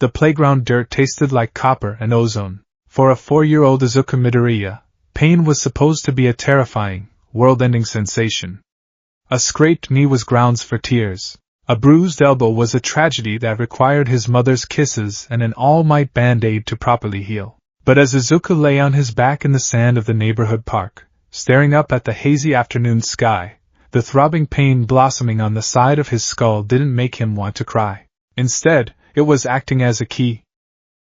The playground dirt tasted like copper and ozone. For a 4-year-old Izuku Midoriya, pain was supposed to be a terrifying, world-ending sensation. A scraped knee was grounds for tears. A bruised elbow was a tragedy that required his mother's kisses and an all-might band-aid to properly heal. But as Izuku lay on his back in the sand of the neighborhood park, staring up at the hazy afternoon sky, the throbbing pain blossoming on the side of his skull didn't make him want to cry. Instead, it was acting as a key.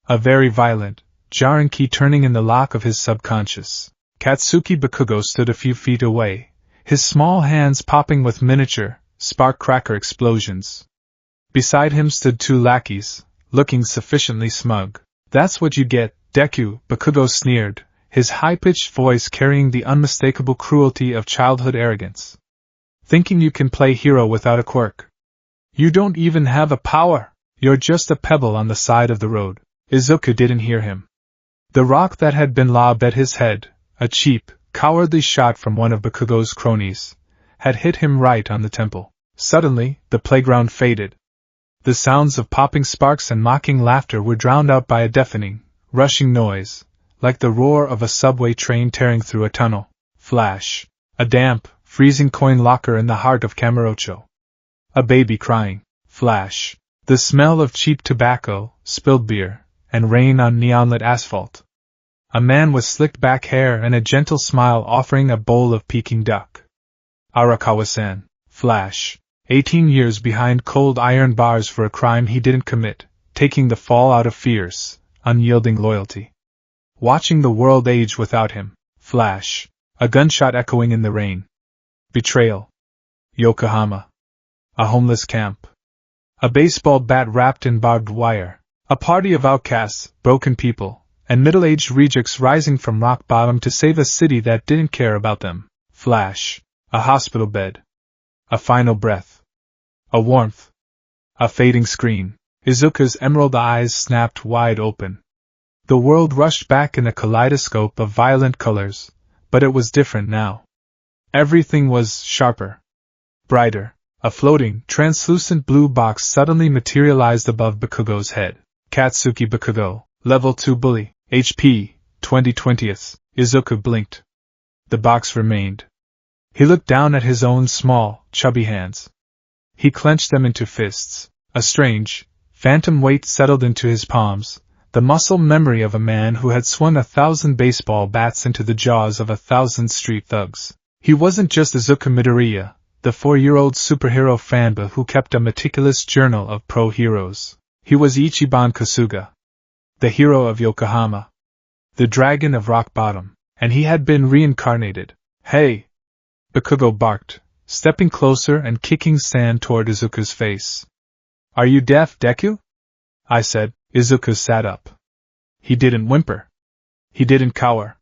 A very violent, jarring key turning in the lock of his subconscious. Katsuki Bakugo stood a few feet away, his small hands popping with miniature, spark-cracker explosions. Beside him stood 2 lackeys, looking sufficiently smug. "That's what you get, Deku," Bakugo sneered, his high-pitched voice carrying the unmistakable cruelty of childhood arrogance. "Thinking you can play hero without a quirk. You don't even have a power. You're just a pebble on the side of the road." Izuku didn't hear him. The rock that had been lobbed at his head, a cheap, cowardly shot from one of Bakugo's cronies, had hit him right on the temple. Suddenly, the playground faded. The sounds of popping sparks and mocking laughter were drowned out by a deafening, rushing noise, like the roar of a subway train tearing through a tunnel. Flash! A damp, freezing coin locker in the heart of Kamurocho. A baby crying. Flash! The smell of cheap tobacco, spilled beer, and rain on neon-lit asphalt. A man with slicked back hair and a gentle smile offering a bowl of Peking duck. Arakawa-san. Flash! 18 years behind cold iron bars for a crime he didn't commit, taking the fall out of fierce, unyielding loyalty. Watching the world age without him. Flash! A gunshot echoing in the rain. Betrayal. Yokohama. A homeless camp. A baseball bat wrapped in barbed wire. A party of outcasts, broken people, and middle-aged rejects rising from rock bottom to save a city that didn't care about them. Flash! A hospital bed. A final breath. A warmth. A fading screen. Izuku's emerald eyes snapped wide open. The world rushed back in a kaleidoscope of violent colors, but it was different now. Everything was sharper. Brighter. A floating, translucent blue box suddenly materialized above Bakugo's head. Katsuki Bakugo, Level 2 Bully, HP, 20/20. Izuku blinked. The box remained. He looked down at his own small, chubby hands. He clenched them into fists. A strange, phantom weight settled into his palms, the muscle memory of a man who had swung 1,000 baseball bats into the jaws of 1,000 street thugs. He wasn't just Izuku Midoriya, the 4-year-old superhero fanboy who kept a meticulous journal of pro-heroes. He was Ichiban Kasuga, the hero of Yokohama, the dragon of rock bottom, and he had been reincarnated. "Hey!" Bakugo barked, stepping closer and kicking sand toward Izuku's face. "Are you deaf, Deku?" I said. Izuku sat up. He didn't whimper. He didn't cower.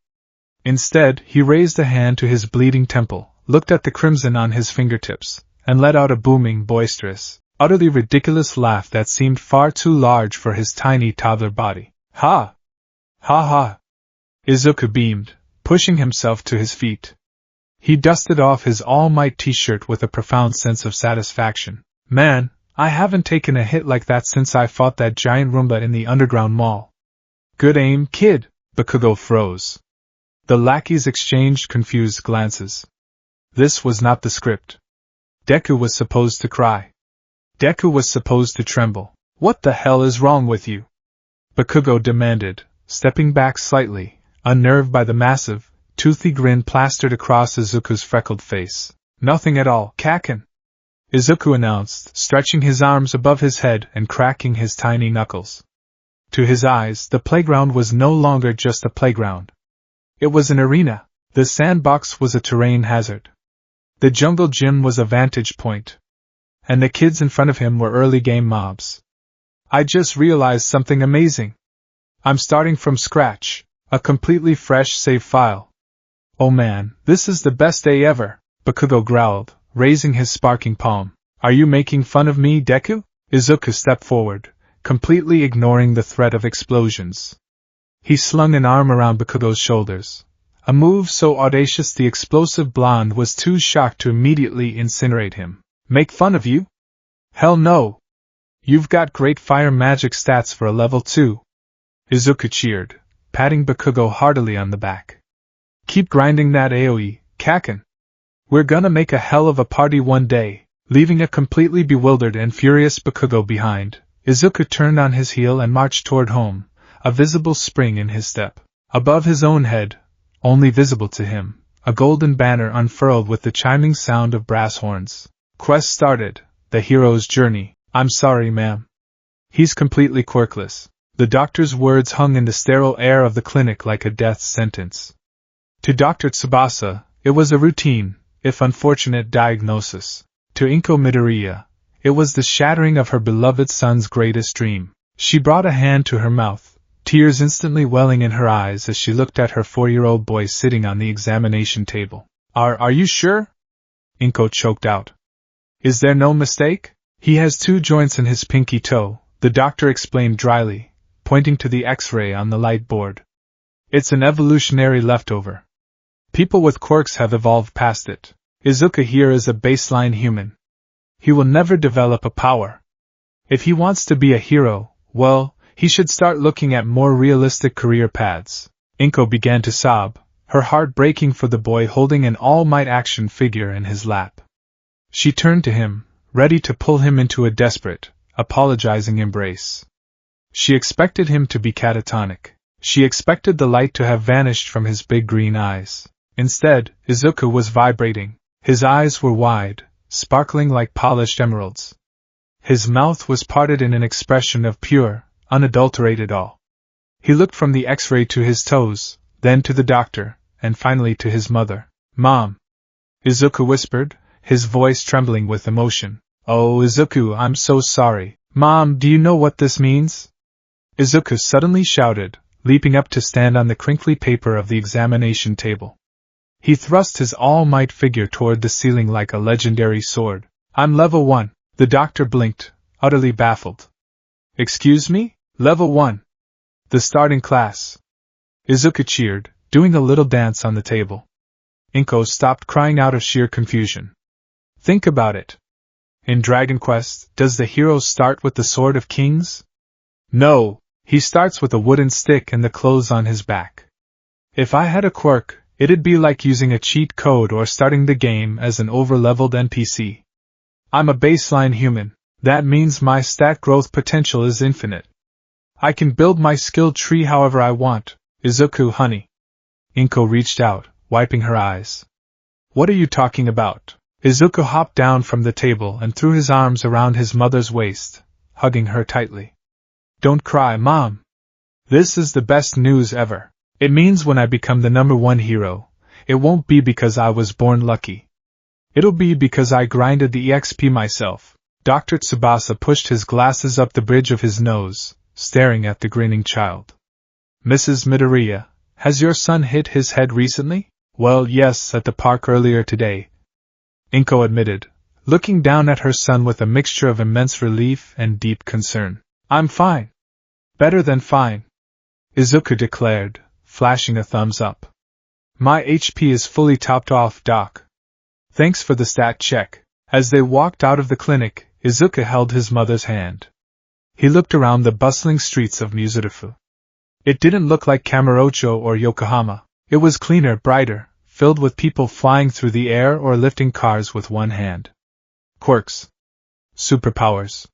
Instead, he raised a hand to his bleeding temple, looked at the crimson on his fingertips, and let out a booming, boisterous, utterly ridiculous laugh that seemed far too large for his tiny toddler body. "Ha! Ha ha!" Izuku beamed, pushing himself to his feet. He dusted off his All Might t-shirt with a profound sense of satisfaction. "Man, I haven't taken a hit like that since I fought that giant Roomba in the underground mall." "Good aim, kid!" Bakugo froze. The lackeys exchanged confused glances. This was not the script. Deku was supposed to cry. Deku was supposed to tremble. "What the hell is wrong with you?" Bakugo demanded, stepping back slightly, unnerved by the massive, toothy grin plastered across Izuku's freckled face. "Nothing at all, Kaken," Izuku announced, stretching his arms above his head and cracking his tiny knuckles. To his eyes, the playground was no longer just a playground. It was an arena. The sandbox was a terrain hazard. The jungle gym was a vantage point. And the kids in front of him were early game mobs. "I just realized something amazing. I'm starting from scratch, a completely fresh save file." "Oh man, this is the best day ever," Bakugo growled, raising his sparking palm. "Are you making fun of me, Deku?" Izuku stepped forward, completely ignoring the threat of explosions. He slung an arm around Bakugo's shoulders, a move so audacious the explosive blonde was too shocked to immediately incinerate him. "Make fun of you? Hell no! You've got great fire magic stats for a level 2. Izuku cheered, patting Bakugo heartily on the back. Keep grinding that AoE, Kaken. We're gonna make a hell of a party one day. Leaving a completely bewildered and furious Bakugo behind, Izuku turned on his heel and marched toward home, a visible spring in his step. Above his own head, only visible to him, a golden banner unfurled with the chiming sound of brass horns. Quest started, the hero's journey. I'm sorry, ma'am. He's completely quirkless. The doctor's words hung in the sterile air of the clinic like a death sentence. To Dr. Tsubasa, it was a routine, if unfortunate, diagnosis. To Inko Midoriya, it was the shattering of her beloved son's greatest dream. She brought a hand to her mouth, tears instantly welling in her eyes as she looked at her 4-year-old boy sitting on the examination table. Are you sure? Inko choked out. Is there no mistake? He has 2 joints in his pinky toe, the doctor explained dryly, pointing to the X-ray on the light board. It's an evolutionary leftover. People with quirks have evolved past it. Izuku here is a baseline human. He will never develop a power. If he wants to be a hero, well, he should start looking at more realistic career paths. Inko began to sob, her heart breaking for the boy holding an all-might action figure in his lap. She turned to him, ready to pull him into a desperate, apologizing embrace. She expected him to be catatonic. She expected the light to have vanished from his big green eyes. Instead, Izuku was vibrating. His eyes were wide, sparkling like polished emeralds. His mouth was parted in an expression of pure, unadulterated awe. He looked from the X-ray to his toes, then to the doctor, and finally to his mother. Mom! Izuku whispered, his voice trembling with emotion. Oh, Izuku, I'm so sorry. Mom, do you know what this means? Izuku suddenly shouted, leaping up to stand on the crinkly paper of the examination table. He thrust his all-might figure toward the ceiling like a legendary sword. I'm level 1. The doctor blinked, utterly baffled. Excuse me? Level 1. The starting class. Izuku cheered, doing a little dance on the table. Inko stopped crying out of sheer confusion. Think about it. In Dragon Quest, does the hero start with the Sword of Kings? No, he starts with a wooden stick and the clothes on his back. If I had a quirk, it'd be like using a cheat code or starting the game as an over-leveled NPC. I'm a baseline human. That means my stat growth potential is infinite. I can build my skill tree however I want. Izuku, honey. Inko reached out, wiping her eyes. What are you talking about? Izuku hopped down from the table and threw his arms around his mother's waist, hugging her tightly. Don't cry, Mom. This is the best news ever. It means when I become the #1 hero, it won't be because I was born lucky. It'll be because I grinded the EXP myself. Dr. Tsubasa pushed his glasses up the bridge of his nose, staring at the grinning child. Mrs. Midoriya, has your son hit his head recently? Well, yes, at the park earlier today, Inko admitted, looking down at her son with a mixture of immense relief and deep concern. I'm fine. Better than fine, Izuku declared, flashing a thumbs up. My HP is fully topped off, Doc. Thanks for the stat check. As they walked out of the clinic, Izuku held his mother's hand. He looked around the bustling streets of Muzurifu. It didn't look like Kamurocho or Yokohama. It was cleaner, brighter, filled with people flying through the air or lifting cars with one hand. Quirks. Superpowers.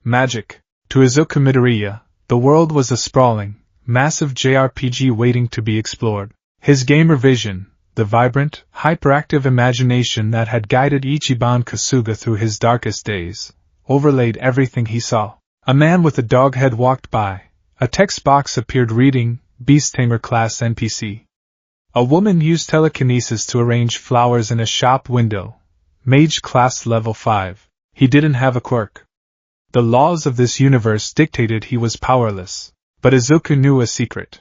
Magic. To Izuku Midoriya, the world was a sprawling, massive JRPG waiting to be explored. His gamer vision, the vibrant, hyperactive imagination that had guided Ichiban Kasuga through his darkest days, overlaid everything he saw. A man with a dog head walked by. A text box appeared reading, Beast Tamer Class NPC. A woman used telekinesis to arrange flowers in a shop window. Mage Class Level 5. He didn't have a quirk. The laws of this universe dictated he was powerless. But Izuku knew a secret.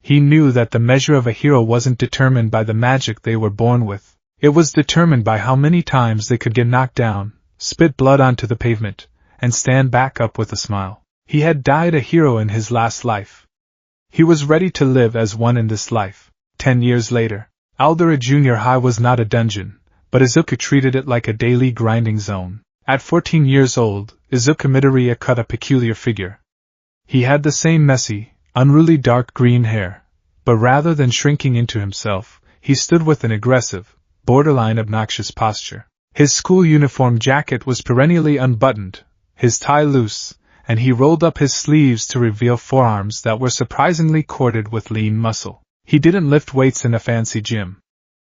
He knew that the measure of a hero wasn't determined by the magic they were born with. It was determined by how many times they could get knocked down, spit blood onto the pavement, and stand back up with a smile. He had died a hero in his last life. He was ready to live as one in this life. 10 years later, Aldera Junior High was not a dungeon, but Izuku treated it like a daily grinding zone. At 14 years old, Izuku Midoriya cut a peculiar figure. He had the same messy, unruly dark green hair, but rather than shrinking into himself, he stood with an aggressive, borderline obnoxious posture. His school uniform jacket was perennially unbuttoned, his tie loose, and he rolled up his sleeves to reveal forearms that were surprisingly corded with lean muscle. He didn't lift weights in a fancy gym.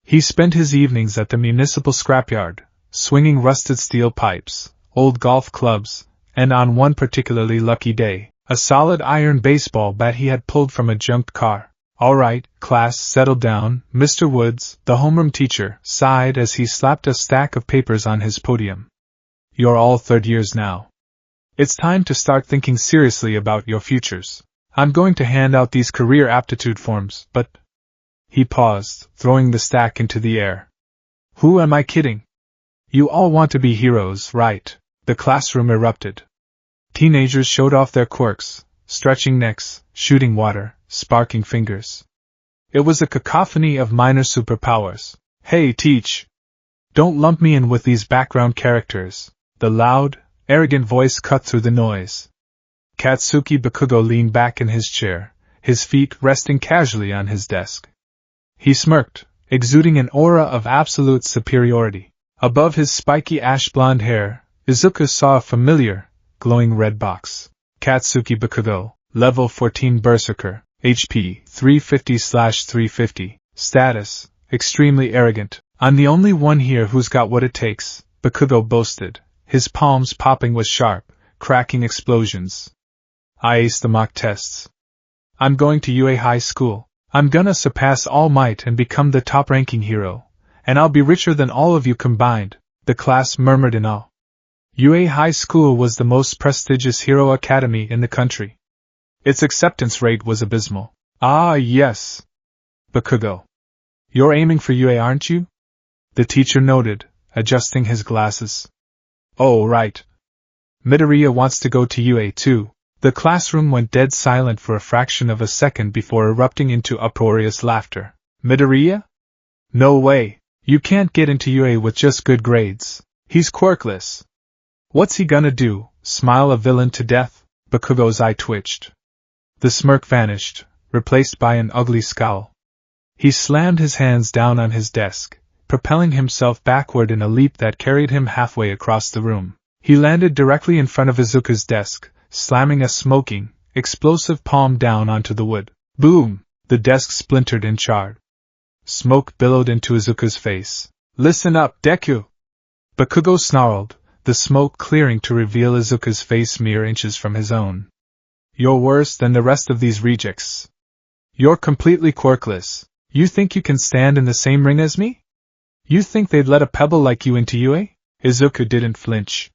He spent his evenings at the municipal scrapyard, swinging rusted steel pipes, old golf clubs, and on one particularly lucky day, a solid iron baseball bat he had pulled from a junked car. "All right, class, settle down," Mr. Woods, the homeroom teacher, sighed as he slapped a stack of papers on his podium. "You're all third years now. It's time to start thinking seriously about your futures. I'm going to hand out these career aptitude forms, but—" He paused, throwing the stack into the air. "Who am I kidding? You all want to be heroes, right?" The classroom erupted. Teenagers showed off their quirks, stretching necks, shooting water, sparking fingers. It was a cacophony of minor superpowers. "Hey, teach! Don't lump me in with these background characters," the loud, arrogant voice cut through the noise. Katsuki Bakugo leaned back in his chair, his feet resting casually on his desk. He smirked, exuding an aura of absolute superiority. Above his spiky ash-blonde hair, Izuku saw a familiar, glowing red box. Katsuki Bakugo, Level 14 Berserker, HP 350/350, Status, Extremely Arrogant. "I'm the only one here who's got what it takes," Bakugo boasted, his palms popping with sharp, cracking explosions. "I aced the mock tests. I'm going to UA High School. I'm gonna surpass All Might and become the top-ranking hero, and I'll be richer than all of you combined," the class murmured in awe. UA High School was the most prestigious hero academy in the country. Its acceptance rate was abysmal. "Ah, yes. Bakugo. You're aiming for UA, aren't you?" the teacher noted, adjusting his glasses. "Oh, right. Midoriya wants to go to UA too." The classroom went dead silent for a fraction of a second before erupting into uproarious laughter. "Midoriya? No way. You can't get into UA with just good grades. He's quirkless. What's he gonna do, smile a villain to death?" Bakugo's eye twitched. The smirk vanished, replaced by an ugly scowl. He slammed his hands down on his desk, propelling himself backward in a leap that carried him halfway across the room. He landed directly in front of Izuku's desk, slamming a smoking, explosive palm down onto the wood. Boom! The desk splintered and charred. Smoke billowed into Izuku's face. "Listen up, Deku!" Bakugo snarled, the smoke clearing to reveal Izuku's face mere inches from his own. "You're worse than the rest of these rejects. You're completely quirkless. You think you can stand in the same ring as me? You think they'd let a pebble like you into UA?" Izuku didn't flinch.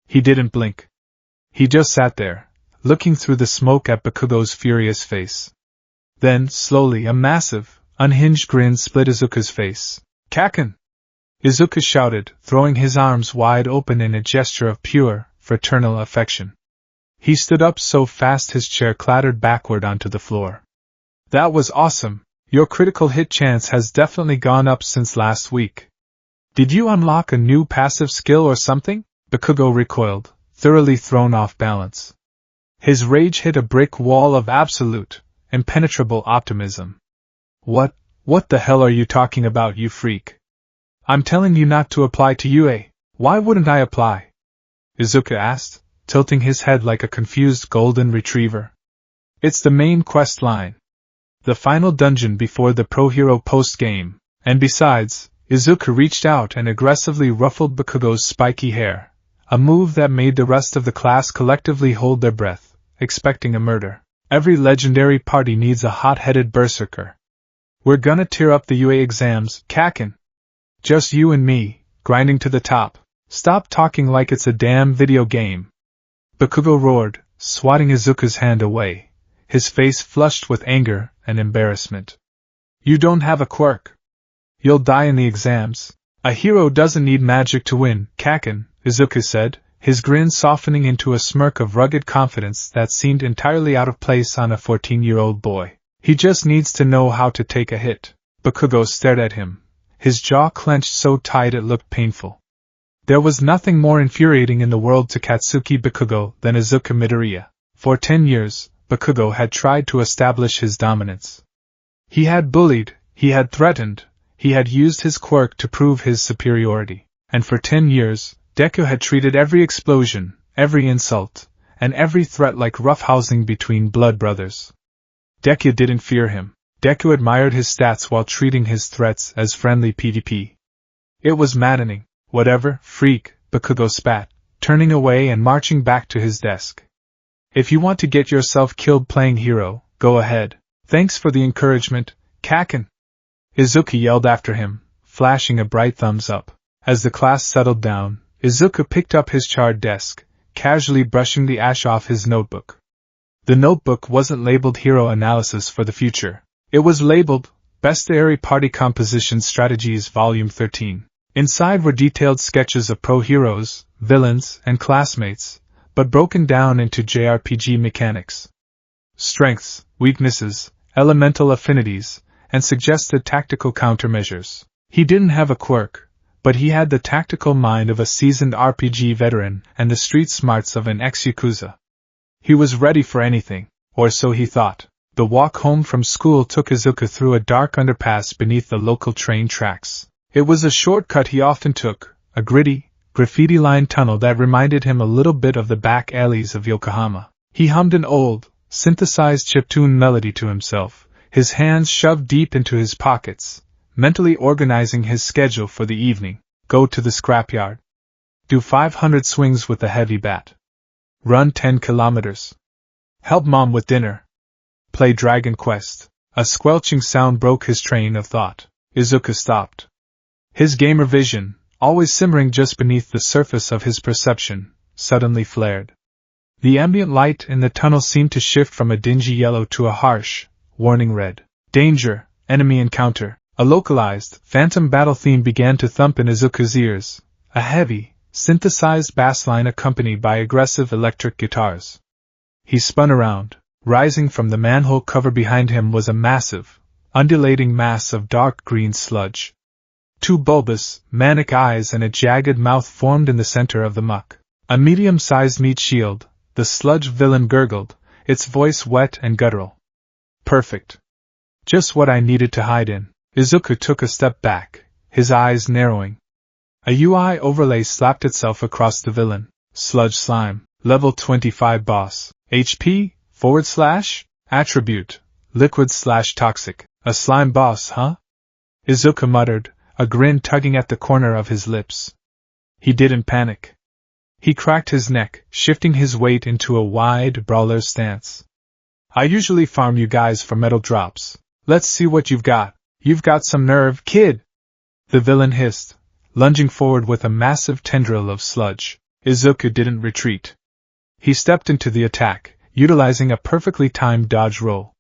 He didn't blink. He just sat there, looking through the smoke at Bakugo's furious face. Then, slowly, a massive, unhinged grin split Izuku's face. "Kaken!" Izuku shouted, throwing his arms wide open in a gesture of pure, fraternal affection. He stood up so fast his chair clattered backward onto the floor. "That was awesome! Your critical hit chance has definitely gone up since last week. Did you unlock a new passive skill or something?" Bakugo recoiled, thoroughly thrown off balance. His rage hit a brick wall of absolute, impenetrable optimism. What the hell are you talking about, you freak? I'm telling you not to apply to UA. Why wouldn't I apply?" Izuku asked, tilting his head like a confused golden retriever. "It's the main quest line. The final dungeon before the Pro Hero post-game, and besides," Izuku reached out and aggressively ruffled Bakugo's spiky hair, a move that made the rest of the class collectively hold their breath, expecting a murder. "Every legendary party needs a hot-headed berserker. We're gonna tear up the UA exams, Kaken. Just you and me, grinding to the top. Stop talking like it's a damn video game." Bakugo roared, swatting Izuku's hand away, his face flushed with anger and embarrassment. "You don't have a quirk. You'll die in the exams. A hero doesn't need magic to win, Kaken," Izuku said, his grin softening into a smirk of rugged confidence that seemed entirely out of place on a 14-year-old boy. "He just needs to know how to take a hit." Bakugo stared at him, his jaw clenched so tight it looked painful. There was nothing more infuriating in the world to Katsuki Bakugo than Izuku Midoriya. For 10 years, Bakugo had tried to establish his dominance. He had bullied, he had threatened, he had used his quirk to prove his superiority. And for 10 years, Deku had treated every explosion, every insult, and every threat like roughhousing between blood brothers. Deku didn't fear him. Deku admired his stats while treating his threats as friendly PvP. It was maddening. Whatever, freak, Bakugo spat, turning away and marching back to his desk. If you want to get yourself killed playing hero, go ahead. Thanks for the encouragement, Kaken. Izuku yelled after him, flashing a bright thumbs up. As the class settled down, Izuku picked up his charred desk, casually brushing the ash off his notebook. The notebook wasn't labeled Hero Analysis for the Future. It was labeled Bestiary Party Composition Strategies Volume 13. Inside were detailed sketches of pro-heroes, villains, and classmates, but broken down into JRPG mechanics. Strengths, weaknesses, elemental affinities, and suggested tactical countermeasures. He didn't have a quirk, but he had the tactical mind of a seasoned RPG veteran and the street smarts of an ex-Yakuza. He was ready for anything, or so he thought. The walk home from school took Izuku through a dark underpass beneath the local train tracks. It was a shortcut he often took, a gritty, graffiti-lined tunnel that reminded him a little bit of the back alleys of Yokohama. He hummed an old, synthesized chiptune melody to himself, his hands shoved deep into his pockets, mentally organizing his schedule for the evening. Go to the scrapyard. Do 500 swings with a heavy bat. Run 10 kilometers. Help mom with dinner. Play Dragon Quest. A squelching sound broke his train of thought. Izuku stopped. His gamer vision, always simmering just beneath the surface of his perception, suddenly flared. The ambient light in the tunnel seemed to shift from a dingy yellow to a harsh, warning red. Danger, enemy encounter. A localized, phantom battle theme began to thump in Izuku's ears, a heavy, synthesized bassline accompanied by aggressive electric guitars. He spun around. Rising from the manhole cover behind him was a massive, undulating mass of dark green sludge. Two bulbous, manic eyes and a jagged mouth formed in the center of the muck. A medium-sized meat shield, the sludge villain gurgled, its voice wet and guttural. Perfect. Just what I needed to hide in. Izuku took a step back, his eyes narrowing. A UI overlay slapped itself across the villain. Sludge slime, level 25 boss, HP, / attribute, liquid / toxic. A slime boss, huh? Izuku muttered, a grin tugging at the corner of his lips. He didn't panic. He cracked his neck, shifting his weight into a wide, brawler stance. I usually farm you guys for metal drops. Let's see what you've got. You've got some nerve, kid! The villain hissed, lunging forward with a massive tendril of sludge. Izuku didn't retreat. He stepped into the attack, utilizing a perfectly timed dodge roll.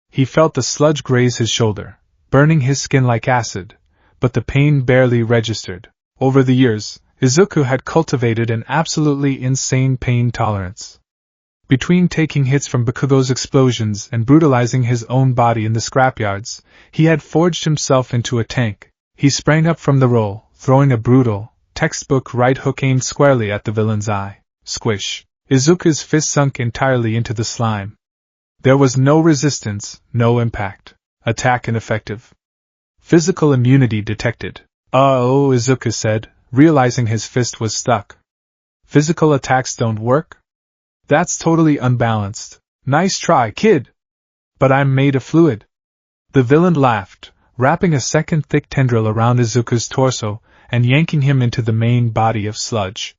He felt the sludge graze his shoulder, burning his skin like acid, but the pain barely registered. Over the years, Izuku had cultivated an absolutely insane pain tolerance. Between taking hits from Bakugo's explosions and brutalizing his own body in the scrapyards, he had forged himself into a tank. He sprang up from the roll, throwing a brutal, textbook right hook aimed squarely at the villain's eye. Squish. Izuku's fist sunk entirely into the slime. There was no resistance, no impact. Attack ineffective. Physical immunity detected. Oh, Izuku said, realizing his fist was stuck. Physical attacks don't work? That's totally unbalanced. Nice try, kid! But I'm made of fluid. The villain laughed, wrapping a second thick tendril around Izuku's torso and yanking him into the main body of sludge.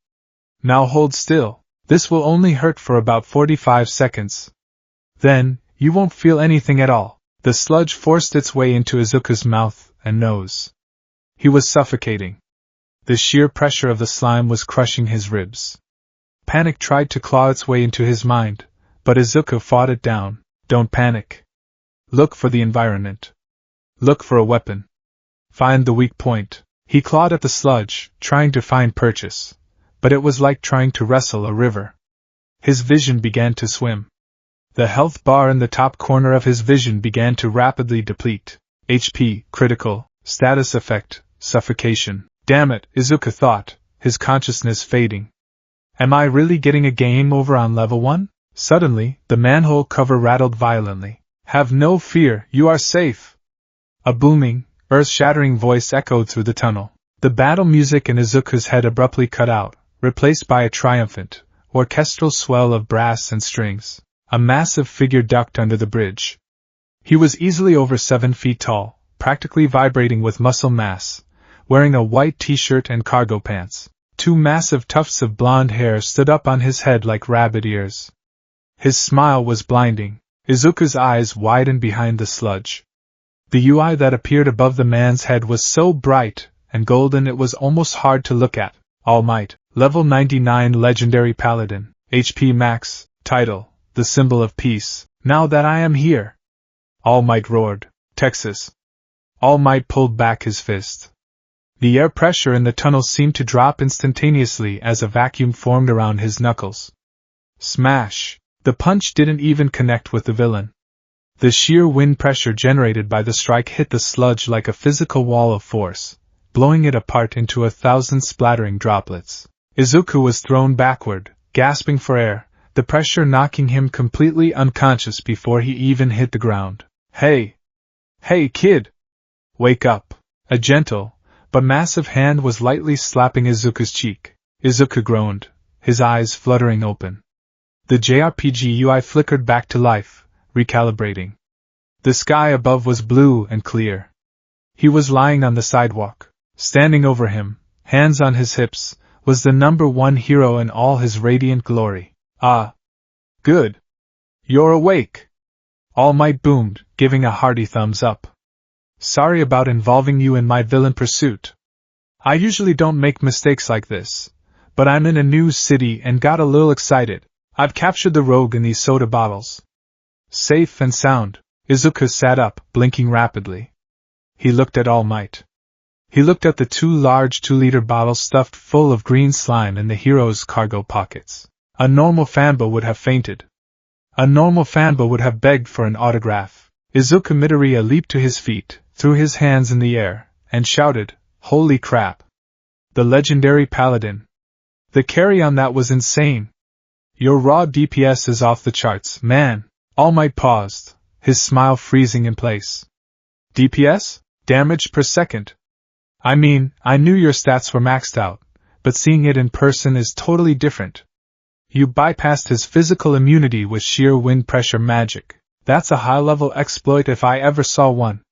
Now hold still. This will only hurt for about 45 seconds. Then, you won't feel anything at all. The sludge forced its way into Izuku's mouth and nose. He was suffocating. The sheer pressure of the slime was crushing his ribs. Panic tried to claw its way into his mind, but Izuku fought it down. Don't panic. Look for the environment. Look for a weapon. Find the weak point. He clawed at the sludge, trying to find purchase. But it was like trying to wrestle a river. His vision began to swim. The health bar in the top corner of his vision began to rapidly deplete. HP, critical, status effect, suffocation. Damn it, Izuku thought, his consciousness fading. Am I really getting a game over on level 1? Suddenly, the manhole cover rattled violently. Have no fear, you are safe. A booming, earth-shattering voice echoed through the tunnel. The battle music in Izuku's head abruptly cut out, replaced by a triumphant, orchestral swell of brass and strings. A massive figure ducked under the bridge. He was easily over 7 feet tall, practically vibrating with muscle mass, wearing a white t-shirt and cargo pants. 2 massive tufts of blonde hair stood up on his head like rabbit ears. His smile was blinding. Izuku's eyes widened behind the sludge. The UI that appeared above the man's head was so bright and golden it was almost hard to look at. All Might, level 99 legendary paladin, HP max, title, the symbol of peace. Now that I am here. All Might roared. Texas. All Might pulled back his fist. The air pressure in the tunnel seemed to drop instantaneously as a vacuum formed around his knuckles. Smash! The punch didn't even connect with the villain. The sheer wind pressure generated by the strike hit the sludge like a physical wall of force, blowing it apart into 1,000 splattering droplets. Izuku was thrown backward, gasping for air, the pressure knocking him completely unconscious before he even hit the ground. Hey! Hey, kid! Wake up! A gentle, but massive hand was lightly slapping Izuku's cheek. Izuku groaned, his eyes fluttering open. The JRPG UI flickered back to life, recalibrating. The sky above was blue and clear. He was lying on the sidewalk. Standing over him, hands on his hips, was the #1 hero in all his radiant glory. Ah! Good! You're awake! All Might boomed, giving a hearty thumbs up. Sorry about involving you in my villain pursuit. I usually don't make mistakes like this, but I'm in a new city and got a little excited. I've captured the rogue in these soda bottles. Safe and sound. Izuku sat up, blinking rapidly. He looked at All Might. He looked at the 2 large 2-liter bottles stuffed full of green slime in the hero's cargo pockets. A normal fanboy would have fainted. A normal fanboy would have begged for an autograph. Izuku Midoriya leaped to his feet, threw his hands in the air, and shouted, "Holy crap! The legendary paladin! The carry on that was insane! Your raw DPS is off the charts, man!" All Might paused, his smile freezing in place. DPS? Damage per second? I mean, I knew your stats were maxed out, but seeing it in person is totally different. You bypassed his physical immunity with sheer wind pressure magic. That's a high-level exploit if I ever saw one.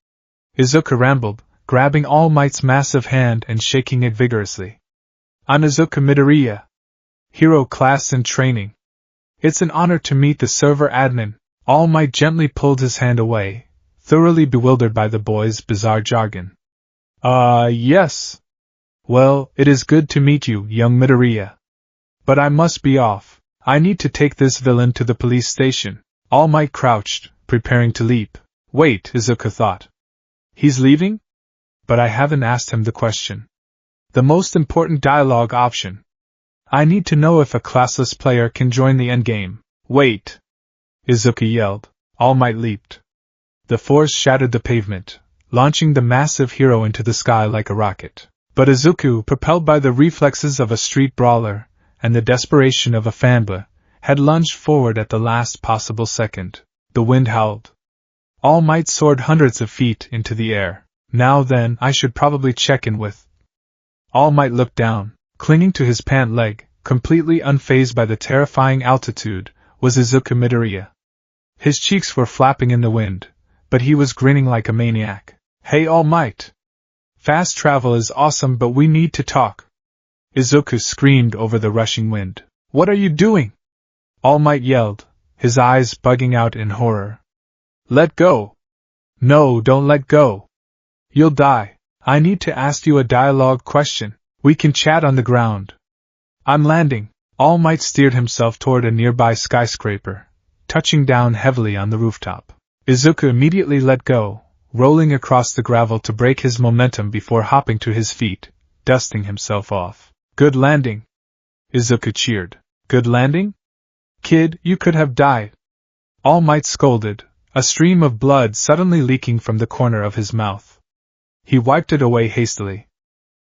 Izuku rambled, grabbing All Might's massive hand and shaking it vigorously. I'm Izuku Midoriya. Hero class in training. It's an honor to meet the server admin. All Might gently pulled his hand away, thoroughly bewildered by the boy's bizarre jargon. Yes. Well, it is good to meet you, young Midoriya. But I must be off. I need to take this villain to the police station. All Might crouched, preparing to leap. Wait, Izuku thought. He's leaving? But I haven't asked him the question. The most important dialogue option. I need to know if a classless player can join the endgame. Wait! Izuku yelled. All Might leaped. The force shattered the pavement, launching the massive hero into the sky like a rocket. But Izuku, propelled by the reflexes of a street brawler and the desperation of a fanboy, had lunged forward at the last possible second. The wind howled. All Might soared hundreds of feet into the air. Now then, I should probably check in with. All Might looked down. Clinging to his pant leg, completely unfazed by the terrifying altitude, was Izuku Midoriya. His cheeks were flapping in the wind, but he was grinning like a maniac. Hey All Might! Fast travel is awesome, but we need to talk. Izuku screamed over the rushing wind. What are you doing? All Might yelled, his eyes bugging out in horror. Let go! No, don't let go! You'll die. I need to ask you a dialogue question. We can chat on the ground. I'm landing. All Might steered himself toward a nearby skyscraper, touching down heavily on the rooftop. Izuku immediately let go, rolling across the gravel to break his momentum before hopping to his feet, dusting himself off. Good landing. Izuku cheered. Good landing? Kid, you could have died. All Might scolded, a stream of blood suddenly leaking from the corner of his mouth. He wiped it away hastily.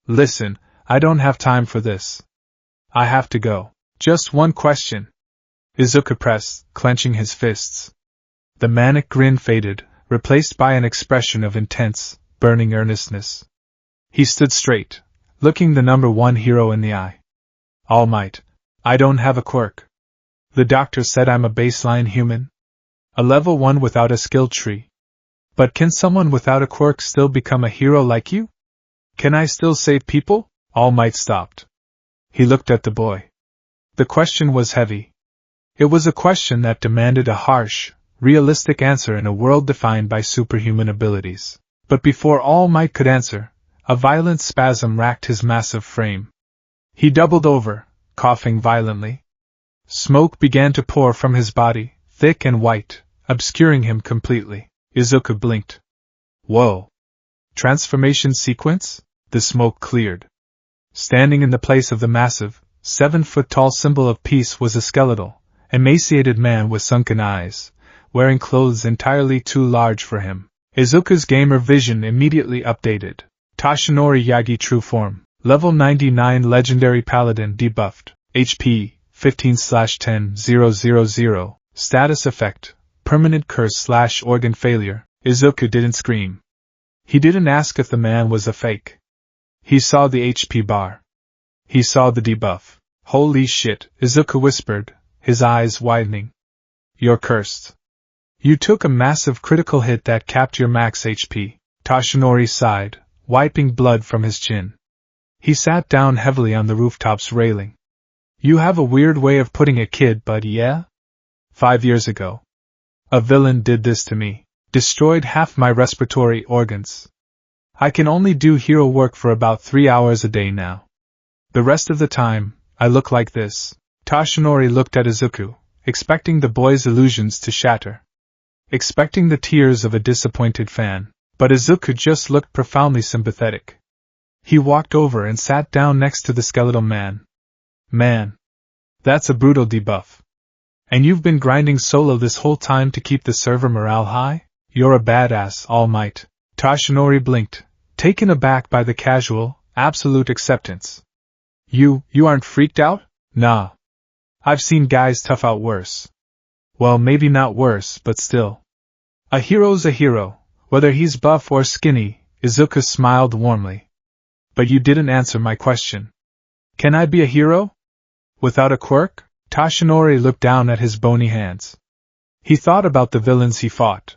Listen, I don't have time for this. I have to go. Just one question. Izuku pressed, clenching his fists. The manic grin faded, replaced by an expression of intense, burning earnestness. He stood straight, looking the number one hero in the eye. All Might, I don't have a quirk. The doctor said I'm a baseline human. A level 1 without a skill tree. But can someone without a quirk still become a hero like you? Can I still save people? All Might stopped. He looked at the boy. The question was heavy. It was a question that demanded a harsh, realistic answer in a world defined by superhuman abilities. But before All Might could answer, a violent spasm racked his massive frame. He doubled over, coughing violently. Smoke began to pour from his body, thick and white, obscuring him completely. Izuku blinked. Whoa! Transformation sequence? The smoke cleared. Standing in the place of the massive, 7-foot-tall symbol of peace was a skeletal, emaciated man with sunken eyes, wearing clothes entirely too large for him. Izuku's gamer vision immediately updated. Toshinori Yagi True Form, Level 99 Legendary Paladin debuffed, HP, 15/10,000, Status Effect, Permanent Curse/Organ Failure. Izuku didn't scream. He didn't ask if the man was a fake. He saw the HP bar. He saw the debuff. Holy shit, Izuku whispered, his eyes widening. You're cursed. You took a massive critical hit that capped your max HP. Toshinori sighed, wiping blood from his chin. He sat down heavily on the rooftop's railing. You have a weird way of putting it, kid, but yeah? 5 years ago. A villain did this to me. Destroyed half my respiratory organs. I can only do hero work for about 3 hours a day now. The rest of the time, I look like this. Toshinori looked at Izuku, expecting the boy's illusions to shatter. Expecting the tears of a disappointed fan, but Izuku just looked profoundly sympathetic. He walked over and sat down next to the skeletal man. Man. That's a brutal debuff. And you've been grinding solo this whole time to keep the server morale high? You're a badass, All Might. Toshinori blinked, taken aback by the casual, absolute acceptance. You aren't freaked out? Nah. I've seen guys tough out worse. Well, maybe not worse, but still. A hero's a hero, whether he's buff or skinny, Izuku smiled warmly. But you didn't answer my question. Can I be a hero? Without a quirk? Toshinori looked down at his bony hands. He thought about the villains he fought.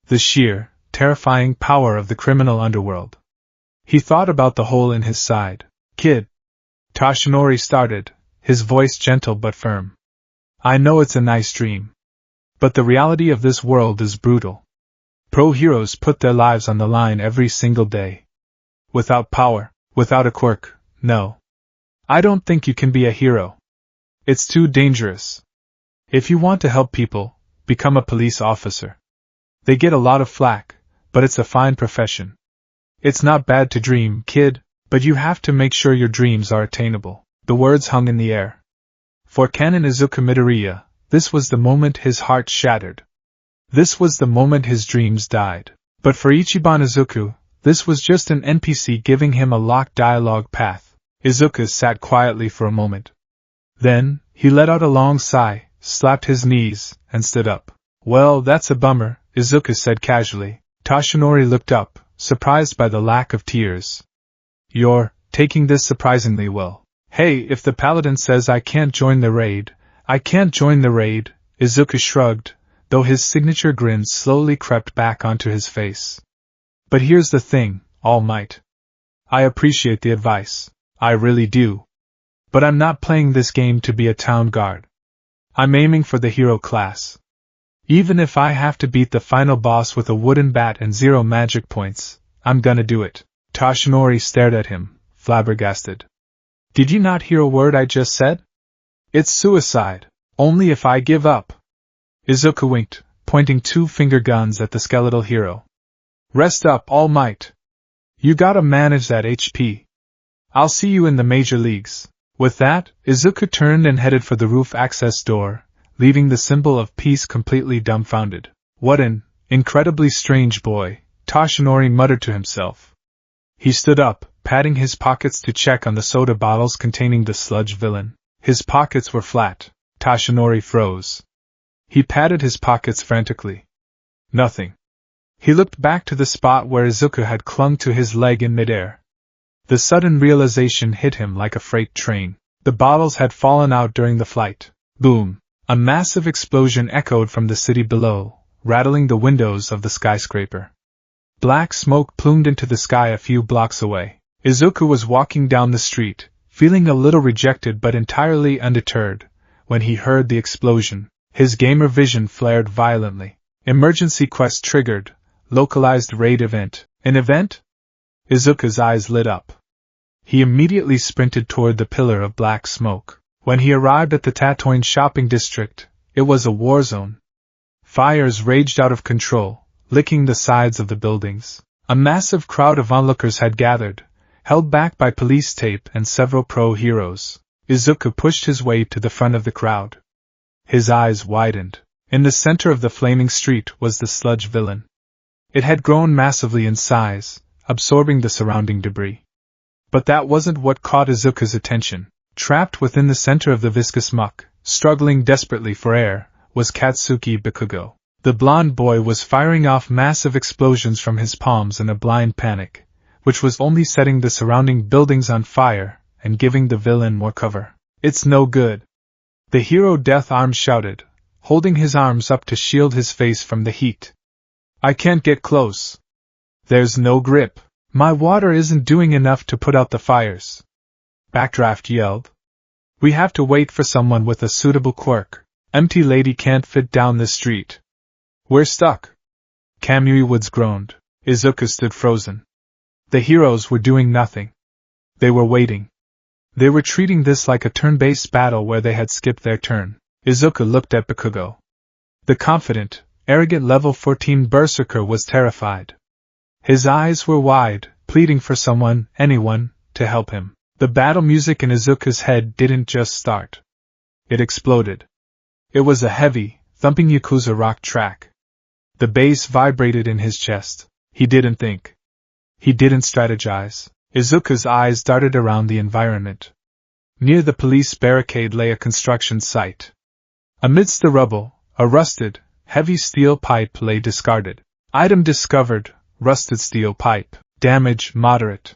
The sheer, terrifying power of the criminal underworld. He thought about the hole in his side. Kid. Toshinori started, his voice gentle but firm. I know it's a nice dream. But the reality of this world is brutal. Pro heroes put their lives on the line every single day. Without power, without a quirk, no. I don't think you can be a hero. It's too dangerous. If you want to help people, become a police officer. They get a lot of flack, but it's a fine profession. It's not bad to dream, kid, but you have to make sure your dreams are attainable. The words hung in the air. For Canon Izuku Midoriya, this was the moment his heart shattered. This was the moment his dreams died. But for Ichiban Izuku, this was just an NPC giving him a locked dialogue path. Izuku sat quietly for a moment. Then, he let out a long sigh, slapped his knees, and stood up. Well, that's a bummer, Izuku said casually. Toshinori looked up, surprised by the lack of tears. You're taking this surprisingly well. Hey, if the paladin says I can't join the raid, I can't join the raid, Izuku shrugged, though his signature grin slowly crept back onto his face. But here's the thing, All Might. I appreciate the advice, I really do. But I'm not playing this game to be a town guard. I'm aiming for the hero class. Even if I have to beat the final boss with a wooden bat and 0 magic points, I'm gonna do it. Toshinori stared at him, flabbergasted. Did you not hear a word I just said? It's suicide. Only if I give up. Izuku winked, pointing 2 finger guns at the skeletal hero. Rest up, All Might. You gotta manage that HP. I'll see you in the major leagues. With that, Izuku turned and headed for the roof access door, leaving the symbol of peace completely dumbfounded. What an incredibly strange boy, Toshinori muttered to himself. He stood up, patting his pockets to check on the soda bottles containing the sludge villain. His pockets were flat. Toshinori froze. He patted his pockets frantically. Nothing. He looked back to the spot where Izuku had clung to his leg in midair. The sudden realization hit him like a freight train. The bottles had fallen out during the flight. Boom! A massive explosion echoed from the city below, rattling the windows of the skyscraper. Black smoke plumed into the sky a few blocks away. Izuku was walking down the street, feeling a little rejected but entirely undeterred, when he heard the explosion. His gamer vision flared violently. Emergency quest triggered. Localized raid event. An event? Izuku's eyes lit up. He immediately sprinted toward the pillar of black smoke. When he arrived at the Tatooine shopping district, it was a war zone. Fires raged out of control, licking the sides of the buildings. A massive crowd of onlookers had gathered, held back by police tape and several pro-heroes. Izuku pushed his way to the front of the crowd. His eyes widened. In the center of the flaming street was the sludge villain. It had grown massively in size, absorbing the surrounding debris. But that wasn't what caught Izuku's attention. Trapped within the center of the viscous muck, struggling desperately for air, was Katsuki Bakugo. The blonde boy was firing off massive explosions from his palms in a blind panic, which was only setting the surrounding buildings on fire and giving the villain more cover. "It's no good!" The hero Death Arms shouted, holding his arms up to shield his face from the heat. "I can't get close. There's no grip. My water isn't doing enough to put out the fires." Backdraft yelled. "We have to wait for someone with a suitable quirk. Empty lady can't fit down the street. We're stuck." Kamui Woods groaned. Izuku stood frozen. The heroes were doing nothing. They were waiting. They were treating this like a turn-based battle where they had skipped their turn. Izuku looked at Bakugo. The confident, arrogant level 14 berserker was terrified. His eyes were wide, pleading for someone, anyone, to help him. The battle music in Izuku's head didn't just start. It exploded. It was a heavy, thumping Yakuza rock track. The bass vibrated in his chest. He didn't think. He didn't strategize. Izuku's eyes darted around the environment. Near the police barricade lay a construction site. Amidst the rubble, a rusted, heavy steel pipe lay discarded. Item discovered, rusted steel pipe. Damage, moderate.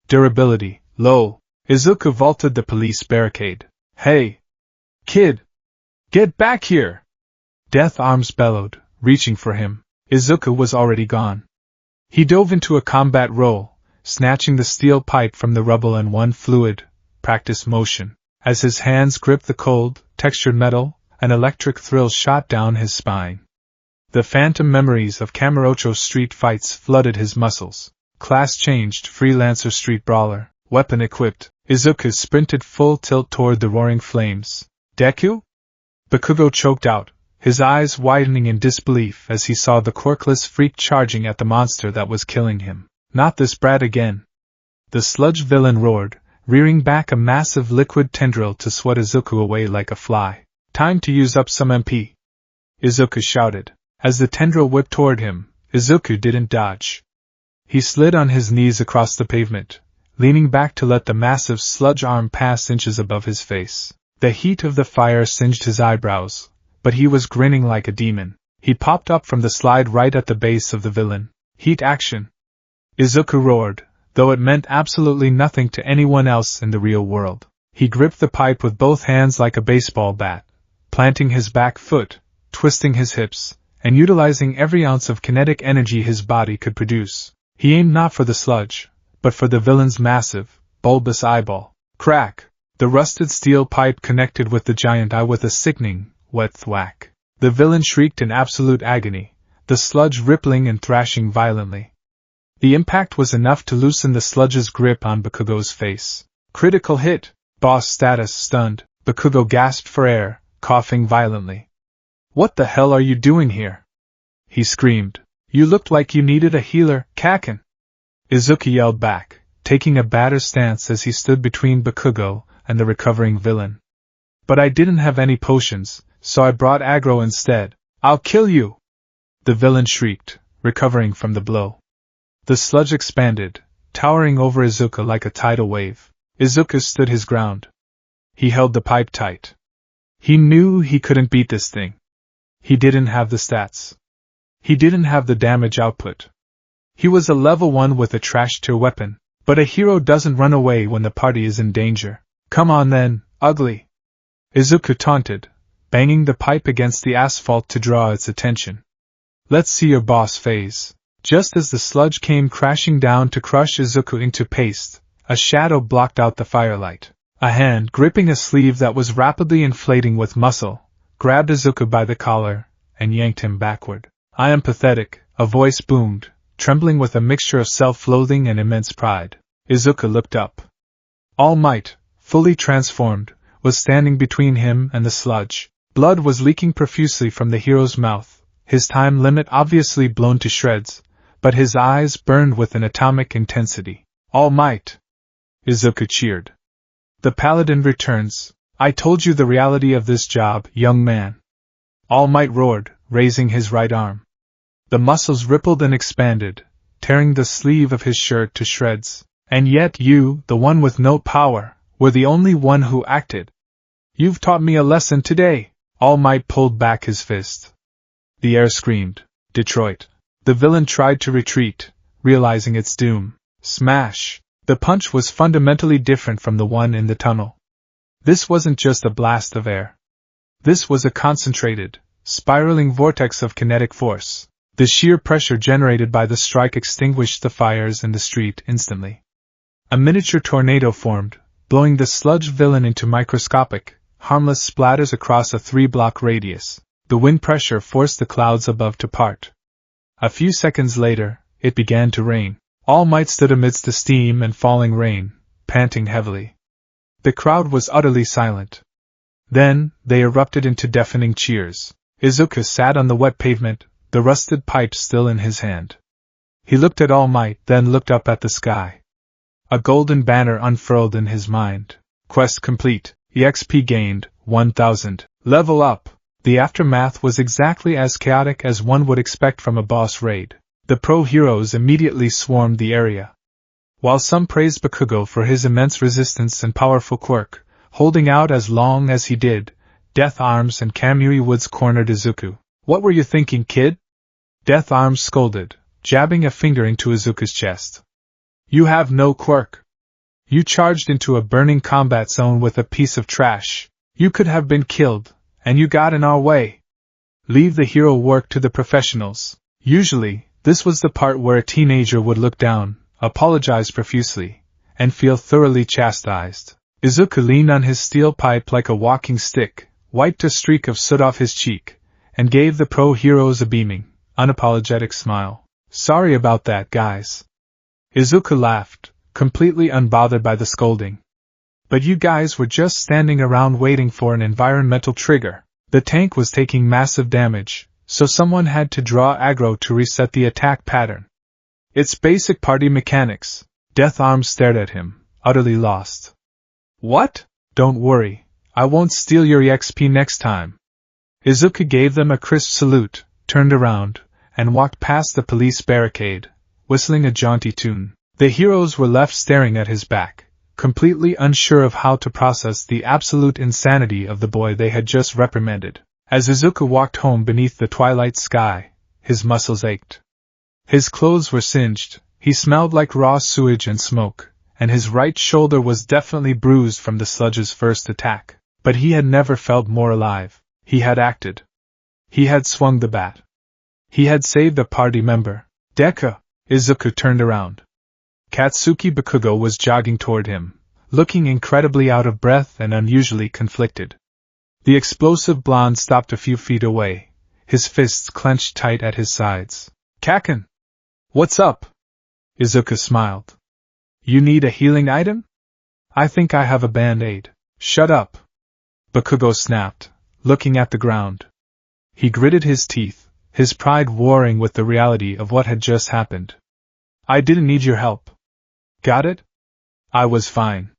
Durability, low. Izuku vaulted the police barricade. "Hey! Kid! Get back here!" Death Arms bellowed, reaching for him. Izuku was already gone. He dove into a combat roll, snatching the steel pipe from the rubble in one fluid, practiced motion. As his hands gripped the cold, textured metal, an electric thrill shot down his spine. The phantom memories of Kamurocho street fights flooded his muscles. Class changed, freelancer street brawler, weapon equipped. Izuku sprinted full tilt toward the roaring flames. "Deku?" Bakugo choked out, his eyes widening in disbelief as he saw the quirkless freak charging at the monster that was killing him. "Not this brat again!" The sludge villain roared, rearing back a massive liquid tendril to swat Izuku away like a fly. "Time to use up some MP!" Izuku shouted. As the tendril whipped toward him, Izuku didn't dodge. He slid on his knees across the pavement, leaning back to let the massive sludge arm pass inches above his face. The heat of the fire singed his eyebrows, but he was grinning like a demon. He popped up from the slide right at the base of the villain. "Heat action!" Izuku roared, though it meant absolutely nothing to anyone else in the real world. He gripped the pipe with both hands like a baseball bat, planting his back foot, twisting his hips, and utilizing every ounce of kinetic energy his body could produce. He aimed not for the sludge, but for the villain's massive, bulbous eyeball. Crack! The rusted steel pipe connected with the giant eye with a sickening, wet thwack. The villain shrieked in absolute agony, the sludge rippling and thrashing violently. The impact was enough to loosen the sludge's grip on Bakugo's face. Critical hit! Boss status stunned. Bakugo gasped for air, coughing violently. "What the hell are you doing here?" he screamed. "You looked like you needed a healer, Kaken!" Izuku yelled back, taking a battered stance as he stood between Bakugo and the recovering villain. "But I didn't have any potions, so I brought aggro instead. I'll kill you!" The villain shrieked, recovering from the blow. The sludge expanded, towering over Izuku like a tidal wave. Izuku stood his ground. He held the pipe tight. He knew he couldn't beat this thing. He didn't have the stats. He didn't have the damage output. He was a level 1 with a trash tier weapon, but a hero doesn't run away when the party is in danger. Come on then, ugly! Izuku taunted, banging the pipe against the asphalt to draw its attention. Let's see your boss phase. Just as the sludge came crashing down to crush Izuku into paste, a shadow blocked out the firelight. A hand, gripping a sleeve that was rapidly inflating with muscle, grabbed Izuku by the collar and yanked him backward. I am pathetic, a voice boomed, trembling with a mixture of self-loathing and immense pride. Izuku looked up. All Might, fully transformed, was standing between him and the sludge. Blood was leaking profusely from the hero's mouth, his time limit obviously blown to shreds, but his eyes burned with an atomic intensity. All Might! Izuku cheered. The paladin returns. I told you the reality of this job, young man. All Might roared, raising his right arm. The muscles rippled and expanded, tearing the sleeve of his shirt to shreds. And yet you, the one with no power, were the only one who acted. You've taught me a lesson today. All Might pulled back his fist. The air screamed. Detroit. The villain tried to retreat, realizing its doom. Smash! The punch was fundamentally different from the one in the tunnel. This wasn't just a blast of air. This was a concentrated, spiraling vortex of kinetic force. The sheer pressure generated by the strike extinguished the fires in the street instantly. A miniature tornado formed, blowing the sludge villain into microscopic, harmless splatters across a 3-block radius. The wind pressure forced the clouds above to part. A few seconds later, it began to rain. All Might stood amidst the steam and falling rain, panting heavily. The crowd was utterly silent. Then, they erupted into deafening cheers. Izuku sat on the wet pavement, the rusted pipe still in his hand. He looked at All Might, then looked up at the sky. A golden banner unfurled in his mind. Quest complete. EXP gained, 1000. Level up. The aftermath was exactly as chaotic as one would expect from a boss raid. The pro-heroes immediately swarmed the area. While some praised Bakugo for his immense resistance and powerful quirk, holding out as long as he did, Death Arms and Kamui Woods cornered Izuku. What were you thinking, kid? Death Arms scolded, jabbing a finger into Izuku's chest. You have no quirk. You charged into a burning combat zone with a piece of trash. You could have been killed, and you got in our way. Leave the hero work to the professionals. Usually, this was the part where a teenager would look down, apologize profusely, and feel thoroughly chastised. Izuku leaned on his steel pipe like a walking stick, wiped a streak of soot off his cheek, and gave the pro-heroes a beaming, unapologetic smile. Sorry about that, guys. Izuku laughed, completely unbothered by the scolding. But you guys were just standing around waiting for an environmental trigger. The tank was taking massive damage, so someone had to draw aggro to reset the attack pattern. It's basic party mechanics. Death Arms stared at him, utterly lost. What? Don't worry, I won't steal your EXP next time. Izuku gave them a crisp salute, turned around, and walked past the police barricade, whistling a jaunty tune. The heroes were left staring at his back, completely unsure of how to process the absolute insanity of the boy they had just reprimanded. As Izuku walked home beneath the twilight sky, his muscles ached. His clothes were singed, he smelled like raw sewage and smoke, and his right shoulder was definitely bruised from the sludge's first attack. But he had never felt more alive. He had acted. He had swung the bat. He had saved a party member. Deku! Izuku turned around. Katsuki Bakugo was jogging toward him, looking incredibly out of breath and unusually conflicted. The explosive blonde stopped a few feet away, his fists clenched tight at his sides. Kaken! What's up? Izuku smiled. You need a healing item? I think I have a band-aid. Shut up! Bakugo snapped, looking at the ground. He gritted his teeth, his pride warring with the reality of what had just happened. I didn't need your help. Got it? I was fine.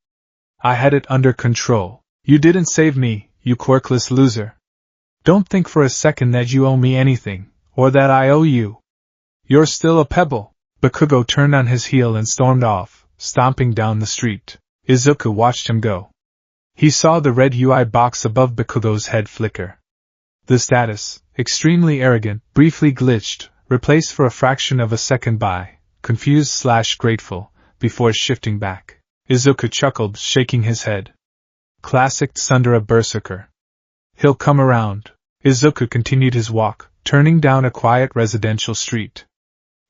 I had it under control. You didn't save me, you quirkless loser. Don't think for a second that you owe me anything, or that I owe you. You're still a pebble. Bakugo turned on his heel and stormed off, stomping down the street. Izuku watched him go. He saw the red UI box above Bakugo's head flicker. The status, extremely arrogant, briefly glitched, replaced for a fraction of a second by confused/grateful, before shifting back. Izuku chuckled, shaking his head. Classic Tsundere Berserker. He'll come around. Izuku continued his walk, turning down a quiet residential street.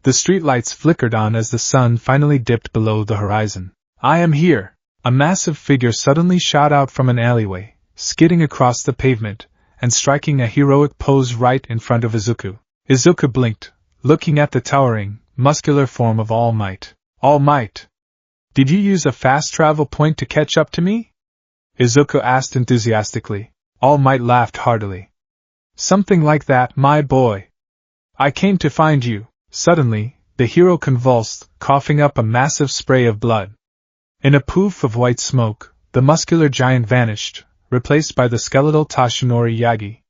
The streetlights flickered on as the sun finally dipped below the horizon. I am here! A massive figure suddenly shot out from an alleyway, skidding across the pavement, and striking a heroic pose right in front of Izuku. Izuku blinked, looking at the towering, muscular form of All Might. All Might! Did you use a fast travel point to catch up to me? Izuku asked enthusiastically. All Might laughed heartily. Something like that, my boy. I came to find you. Suddenly, the hero convulsed, coughing up a massive spray of blood. In a poof of white smoke, the muscular giant vanished, replaced by the skeletal Toshinori Yagi.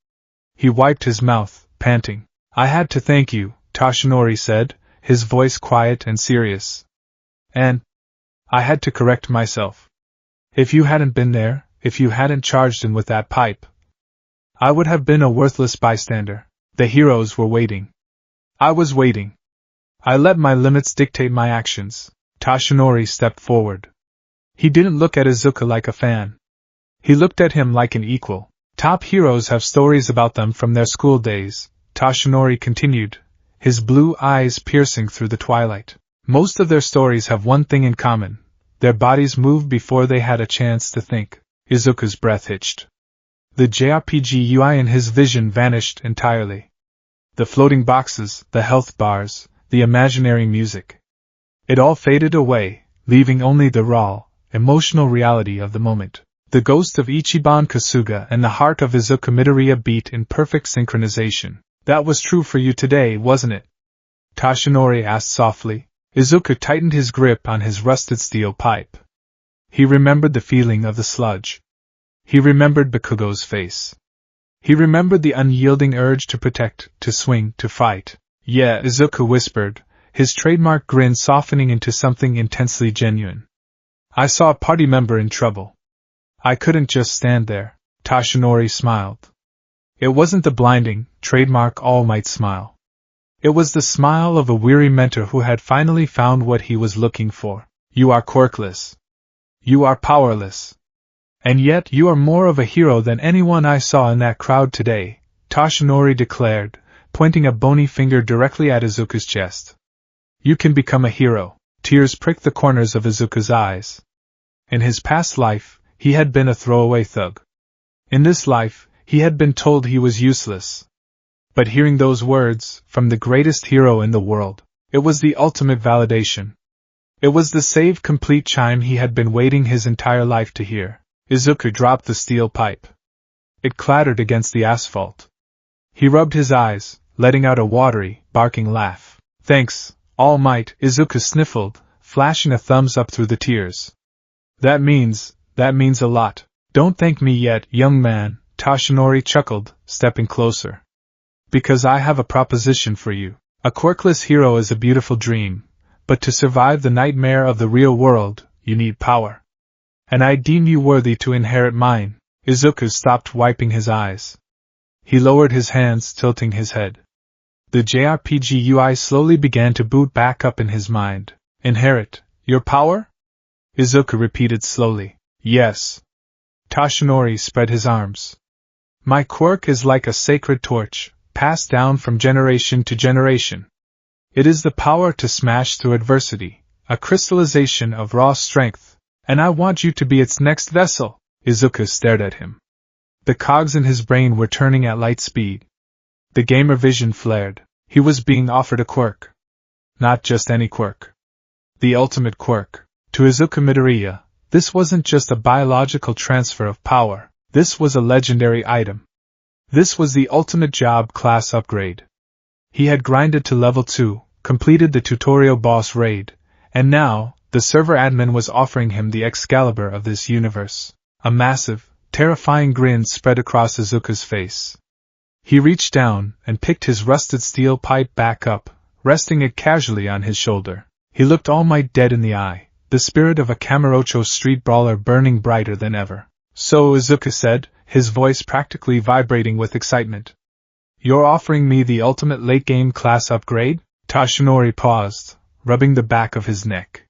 He wiped his mouth, panting. I had to thank you, Toshinori said, his voice quiet and serious. And I had to correct myself. If you hadn't been there, if you hadn't charged in with that pipe, I would have been a worthless bystander. The heroes were waiting. I was waiting. I let my limits dictate my actions. Toshinori stepped forward. He didn't look at Izuku like a fan. He looked at him like an equal. Top heroes have stories about them from their school days, Toshinori continued, his blue eyes piercing through the twilight. Most of their stories have one thing in common. Their bodies moved before they had a chance to think. Izuku's breath hitched. The JRPG UI in his vision vanished entirely. The floating boxes, the health bars, the imaginary music. It all faded away, leaving only the raw, emotional reality of the moment. The ghost of Ichiban Kasuga and the heart of Izuku Midoriya beat in perfect synchronization. That was true for you today, wasn't it? Toshinori asked softly. Izuku tightened his grip on his rusted steel pipe. He remembered the feeling of the sludge. He remembered Bakugo's face. He remembered the unyielding urge to protect, to swing, to fight. Yeah, Izuku whispered, his trademark grin softening into something intensely genuine. I saw a party member in trouble. I couldn't just stand there. Toshinori smiled. It wasn't the blinding, trademark All Might smile. It was the smile of a weary mentor who had finally found what he was looking for. You are quirkless. You are powerless. And yet you are more of a hero than anyone I saw in that crowd today, Toshinori declared, pointing a bony finger directly at Izuku's chest. You can become a hero. Tears pricked the corners of Izuku's eyes. In his past life, he had been a throwaway thug. In this life, he had been told he was useless. But hearing those words, from the greatest hero in the world, it was the ultimate validation. It was the save complete chime he had been waiting his entire life to hear. Izuku dropped the steel pipe. It clattered against the asphalt. He rubbed his eyes, letting out a watery, barking laugh. Thanks, All Might, Izuku sniffled, flashing a thumbs up through the tears. That means a lot. Don't thank me yet, young man, Toshinori chuckled, stepping closer. Because I have a proposition for you. A quirkless hero is a beautiful dream, but to survive the nightmare of the real world, you need power. And I deem you worthy to inherit mine. Izuku stopped wiping his eyes. He lowered his hands, tilting his head. The JRPG UI slowly began to boot back up in his mind. Inherit your power? Izuku repeated slowly. Yes. Toshinori spread his arms. My quirk is like a sacred torch, passed down from generation to generation. It is the power to smash through adversity, a crystallization of raw strength, and I want you to be its next vessel. Izuku stared at him. The cogs in his brain were turning at light speed. The gamer vision flared. He was being offered a quirk. Not just any quirk. The ultimate quirk. To Izuku Midoriya, this wasn't just a biological transfer of power, this was a legendary item. This was the ultimate job class upgrade. He had grinded to level 2, completed the tutorial boss raid, and now, the server admin was offering him the Excalibur of this universe. A massive, terrifying grin spread across Izuku's face. He reached down and picked his rusted steel pipe back up, resting it casually on his shoulder. He looked All Might dead in the eye, the spirit of a Kamurocho street brawler burning brighter than ever. So, Izuku said, his voice practically vibrating with excitement. You're offering me the ultimate late-game class upgrade? Tashinori paused, rubbing the back of his neck.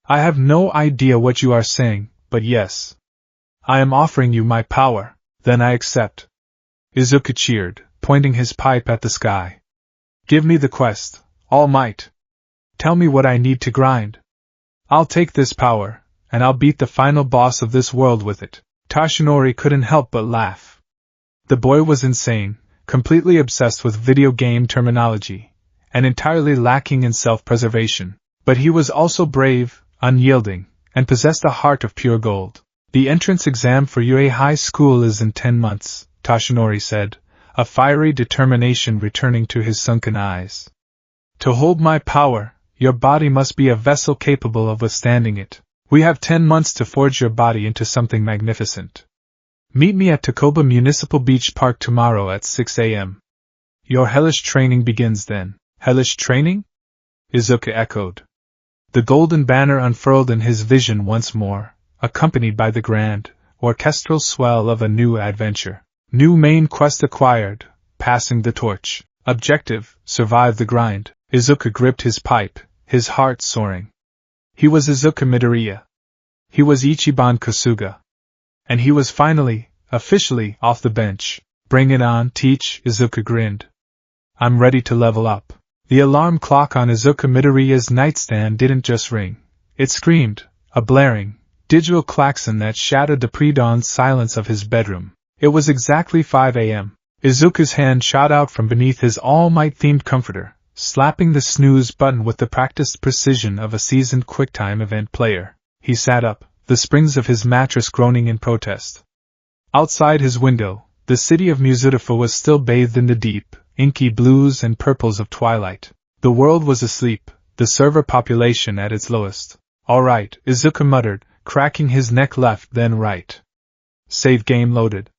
I have no idea what you are saying, but yes. I am offering you my power, then I accept. Izuku cheered, pointing his pipe at the sky. Give me the quest, All Might. Tell me what I need to grind. I'll take this power, and I'll beat the final boss of this world with it. Tashinori couldn't help but laugh. The boy was insane, completely obsessed with video game terminology, and entirely lacking in self-preservation. But he was also brave, unyielding, and possessed a heart of pure gold. The entrance exam for UA High School is in 10 months, Tashinori said, a fiery determination returning to his sunken eyes. To hold my power, your body must be a vessel capable of withstanding it. We have 10 months to forge your body into something magnificent. Meet me at Takoba Municipal Beach Park tomorrow at 6 a.m. Your hellish training begins then. Hellish training? Izuku echoed. The golden banner unfurled in his vision once more, accompanied by the grand, orchestral swell of a new adventure. New main quest acquired, passing the torch. Objective, survive the grind. Izuku gripped his pipe, his heart soaring. He was Izuku Midoriya. He was Ichiban Kasuga. And he was finally, officially, off the bench. Bring it on, teach, Izuku grinned. I'm ready to level up. The alarm clock on Izuku Midoriya's nightstand didn't just ring. It screamed, a blaring, digital klaxon that shattered the pre-dawn silence of his bedroom. It was exactly 5 a.m. Izuku's hand shot out from beneath his All Might-themed comforter, slapping the snooze button with the practiced precision of a seasoned QuickTime event player. He sat up, the springs of his mattress groaning in protest. Outside his window, the city of Muzutafa was still bathed in the deep, inky blues and purples of twilight. The world was asleep, the server population at its lowest. All right, Izuku muttered, cracking his neck left then right. Save game loaded.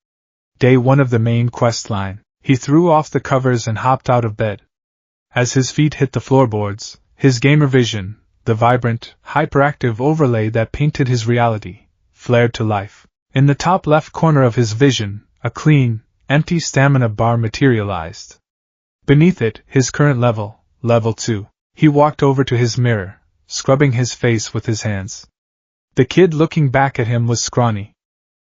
Day 1 of the main quest line. He threw off the covers and hopped out of bed. As his feet hit the floorboards, his gamer vision, the vibrant, hyperactive overlay that painted his reality, flared to life. In the top left corner of his vision, a clean, empty stamina bar materialized. Beneath it, his current level, level 2. He walked over to his mirror, scrubbing his face with his hands. The kid looking back at him was scrawny.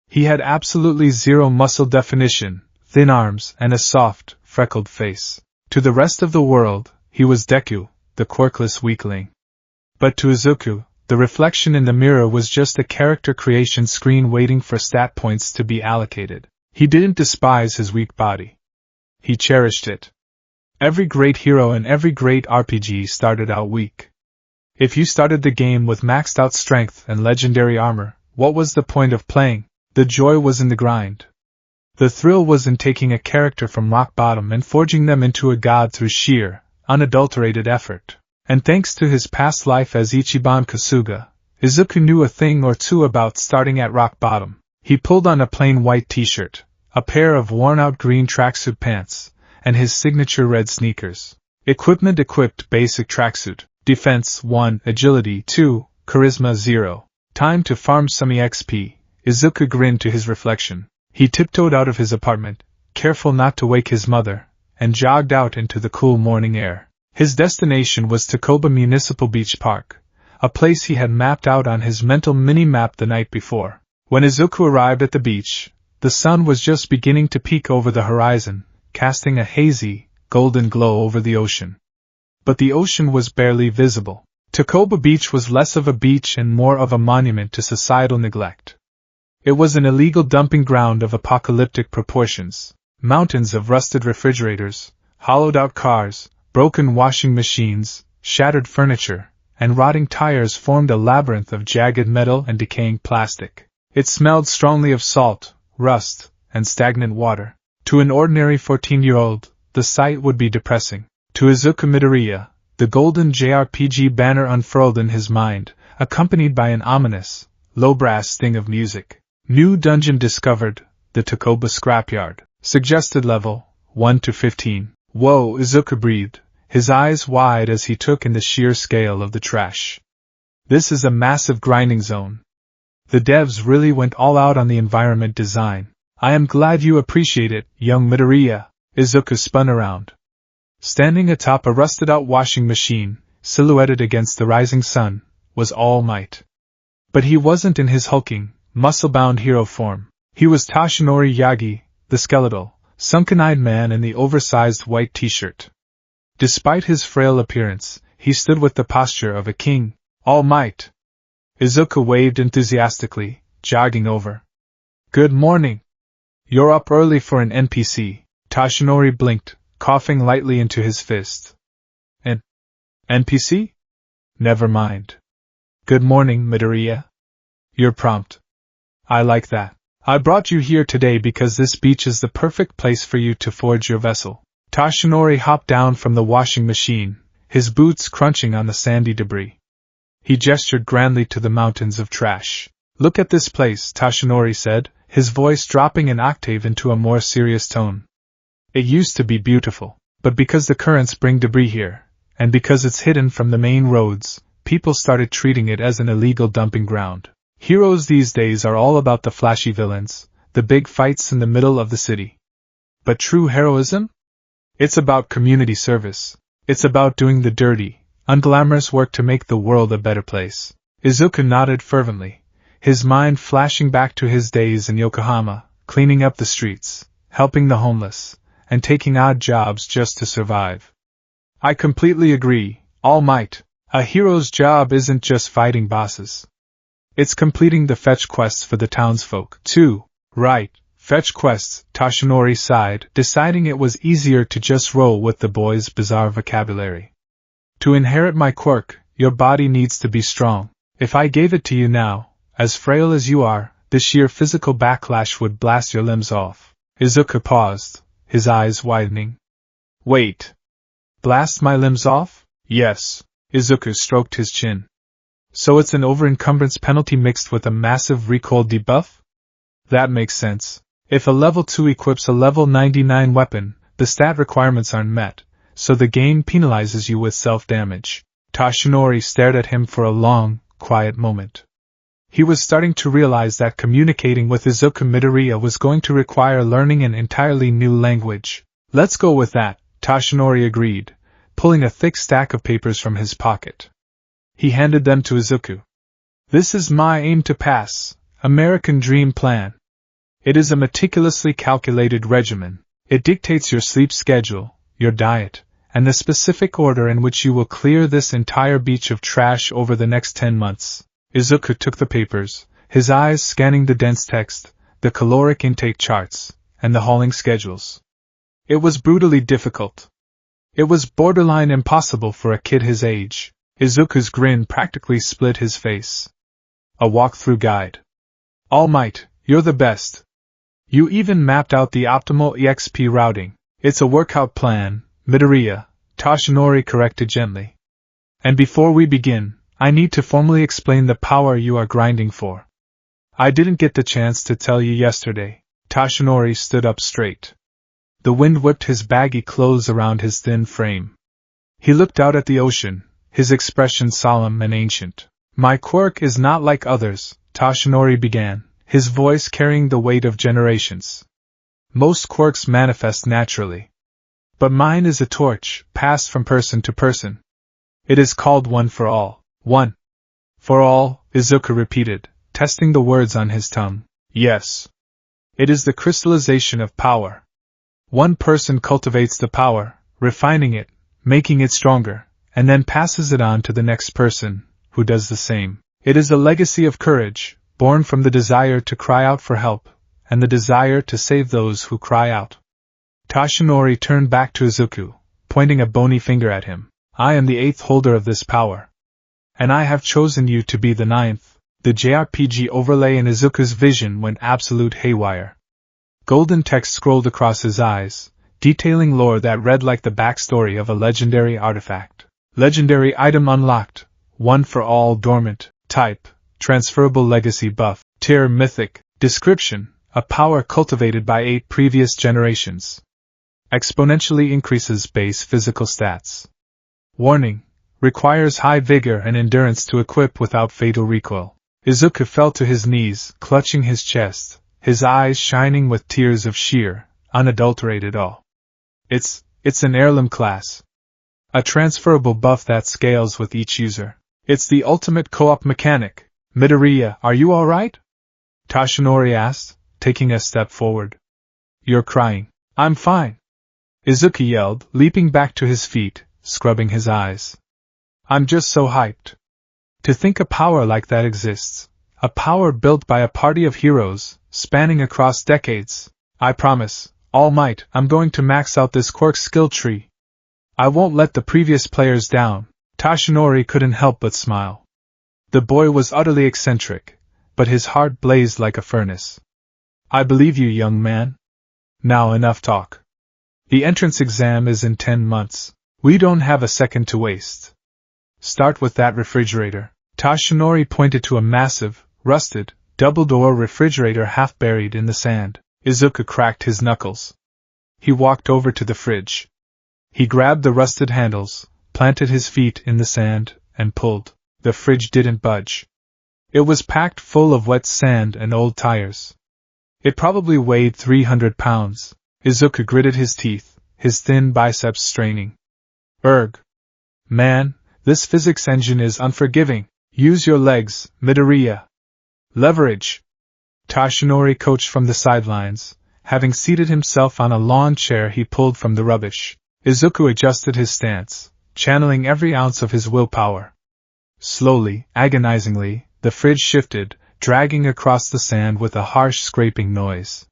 He had absolutely zero muscle definition, thin arms, and a soft, freckled face. To the rest of the world, he was Deku, the quirkless weakling. But to Izuku, the reflection in the mirror was just a character creation screen waiting for stat points to be allocated. He didn't despise his weak body. He cherished it. Every great hero and every great RPG started out weak. If you started the game with maxed out strength and legendary armor, what was the point of playing? The joy was in the grind. The thrill was in taking a character from rock bottom and forging them into a god through sheer, unadulterated effort. And thanks to his past life as Ichiban Kasuga, Izuku knew a thing or two about starting at rock bottom. He pulled on a plain white t-shirt, a pair of worn-out green tracksuit pants, and his signature red sneakers. Equipment equipped basic tracksuit, defense 1, agility 2, charisma 0. Time to farm some EXP. Izuku grinned to his reflection. He tiptoed out of his apartment, careful not to wake his mother, and jogged out into the cool morning air. His destination was Takoba Municipal Beach Park, a place he had mapped out on his mental mini-map the night before. When Izuku arrived at the beach, the sun was just beginning to peek over the horizon, casting a hazy, golden glow over the ocean. But the ocean was barely visible. Takoba Beach was less of a beach and more of a monument to societal neglect. It was an illegal dumping ground of apocalyptic proportions. Mountains of rusted refrigerators, hollowed-out cars, broken washing machines, shattered furniture, and rotting tires formed a labyrinth of jagged metal and decaying plastic. It smelled strongly of salt, rust, and stagnant water. To an ordinary 14-year-old, the sight would be depressing. To Izuku Midoriya, the golden JRPG banner unfurled in his mind, accompanied by an ominous, low-brass sting of music. New dungeon discovered, the Takoba Scrapyard. Suggested level, 1 to 15. Whoa, Izuku breathed, his eyes wide as he took in the sheer scale of the trash. This is a massive grinding zone. The devs really went all out on the environment design. I am glad you appreciate it, young Midoriya. Izuku spun around. Standing atop a rusted-out washing machine, silhouetted against the rising sun, was All Might. But he wasn't in his hulking, muscle-bound hero form. He was Toshinori Yagi, the skeletal, sunken-eyed man in the oversized white t-shirt. Despite his frail appearance, he stood with the posture of a king. All Might! Izuku waved enthusiastically, jogging over. Good morning! You're up early for an NPC, Toshinori blinked, coughing lightly into his fist. An NPC? Never mind. Good morning, Midoriya. You're prompt. I like that. I brought you here today because this beach is the perfect place for you to forge your vessel. Toshinori hopped down from the washing machine, his boots crunching on the sandy debris. He gestured grandly to the mountains of trash. Look at this place, Toshinori said, his voice dropping an octave into a more serious tone. It used to be beautiful, but because the currents bring debris here, and because it's hidden from the main roads, people started treating it as an illegal dumping ground. Heroes these days are all about the flashy villains, the big fights in the middle of the city. But true heroism? It's about community service. It's about doing the dirty, unglamorous work to make the world a better place. Izuku nodded fervently, his mind flashing back to his days in Yokohama, cleaning up the streets, helping the homeless, and taking odd jobs just to survive. I completely agree, All Might. A hero's job isn't just fighting bosses. It's completing the fetch quests for the townsfolk, too. Right, fetch quests, Toshinori sighed, deciding it was easier to just roll with the boy's bizarre vocabulary. To inherit my quirk, your body needs to be strong. If I gave it to you now, as frail as you are, the sheer physical backlash would blast your limbs off. Izuku paused, his eyes widening. Wait. Blast my limbs off? Yes. Izuku stroked his chin. So it's an overencumbrance penalty mixed with a massive recoil debuff? That makes sense. If a level 2 equips a level 99 weapon, the stat requirements aren't met, so the game penalizes you with self-damage. Toshinori stared at him for a long, quiet moment. He was starting to realize that communicating with Izuku Midoriya was going to require learning an entirely new language. Let's go with that, Toshinori agreed, pulling a thick stack of papers from his pocket. He handed them to Izuku. This is my aim to pass, American Dream Plan. It is a meticulously calculated regimen. It dictates your sleep schedule, your diet, and the specific order in which you will clear this entire beach of trash over the next 10 months. Izuku took the papers, his eyes scanning the dense text, the caloric intake charts, and the hauling schedules. It was brutally difficult. It was borderline impossible for a kid his age. Izuku's grin practically split his face. A walkthrough guide. All Might, you're the best. You even mapped out the optimal EXP routing. It's a workout plan, Midoriya, Toshinori corrected gently. And before we begin, I need to formally explain the power you are grinding for. I didn't get the chance to tell you yesterday. Toshinori stood up straight. The wind whipped his baggy clothes around his thin frame. He looked out at the ocean, his expression solemn and ancient. My quirk is not like others, Toshinori began, his voice carrying the weight of generations. Most quirks manifest naturally. But mine is a torch, passed from person to person. It is called One for All. One. For all, Izuku repeated, testing the words on his tongue. Yes. It is the crystallization of power. One person cultivates the power, refining it, making it stronger, and then passes it on to the next person, who does the same. It is a legacy of courage, born from the desire to cry out for help, and the desire to save those who cry out. Toshinori turned back to Izuku, pointing a bony finger at him. I am the 8th holder of this power. And I have chosen you to be the 9th. The JRPG overlay in Izuku's vision went absolute haywire. Golden text scrolled across his eyes, detailing lore that read like the backstory of a legendary artifact. Legendary item unlocked, One for All dormant, type, transferable legacy buff, tier mythic, description, a power cultivated by 8 previous generations. Exponentially increases base physical stats. Warning: requires high vigor and endurance to equip without fatal recoil. Izuku fell to his knees, clutching his chest, his eyes shining with tears of sheer, unadulterated awe. It's an heirloom class. A transferable buff that scales with each user. It's the ultimate co-op mechanic. Midoriya, are you alright? Toshinori asked, taking a step forward. You're crying. I'm fine. Izuku yelled, leaping back to his feet, scrubbing his eyes. I'm just so hyped. To think a power like that exists. A power built by a party of heroes, spanning across decades. I promise, All Might, I'm going to max out this quirk skill tree. I won't let the previous players down. Toshinori couldn't help but smile. The boy was utterly eccentric, but his heart blazed like a furnace. I believe you, young man. Now enough talk. The entrance exam is in 10 months. We don't have a second to waste. Start with that refrigerator. Toshinori pointed to a massive, rusted, double-door refrigerator half buried in the sand. Izuku cracked his knuckles. He walked over to the fridge. He grabbed the rusted handles, planted his feet in the sand, and pulled. The fridge didn't budge. It was packed full of wet sand and old tires. It probably weighed 300 pounds. Izuku gritted his teeth, his thin biceps straining. Erg. Man, this physics engine is unforgiving. Use your legs, Midoriya. Leverage. Toshinori coached from the sidelines. Having seated himself on a lawn chair he pulled from the rubbish. Izuku adjusted his stance, channeling every ounce of his willpower. Slowly, agonizingly, the fridge shifted, dragging across the sand with a harsh scraping noise.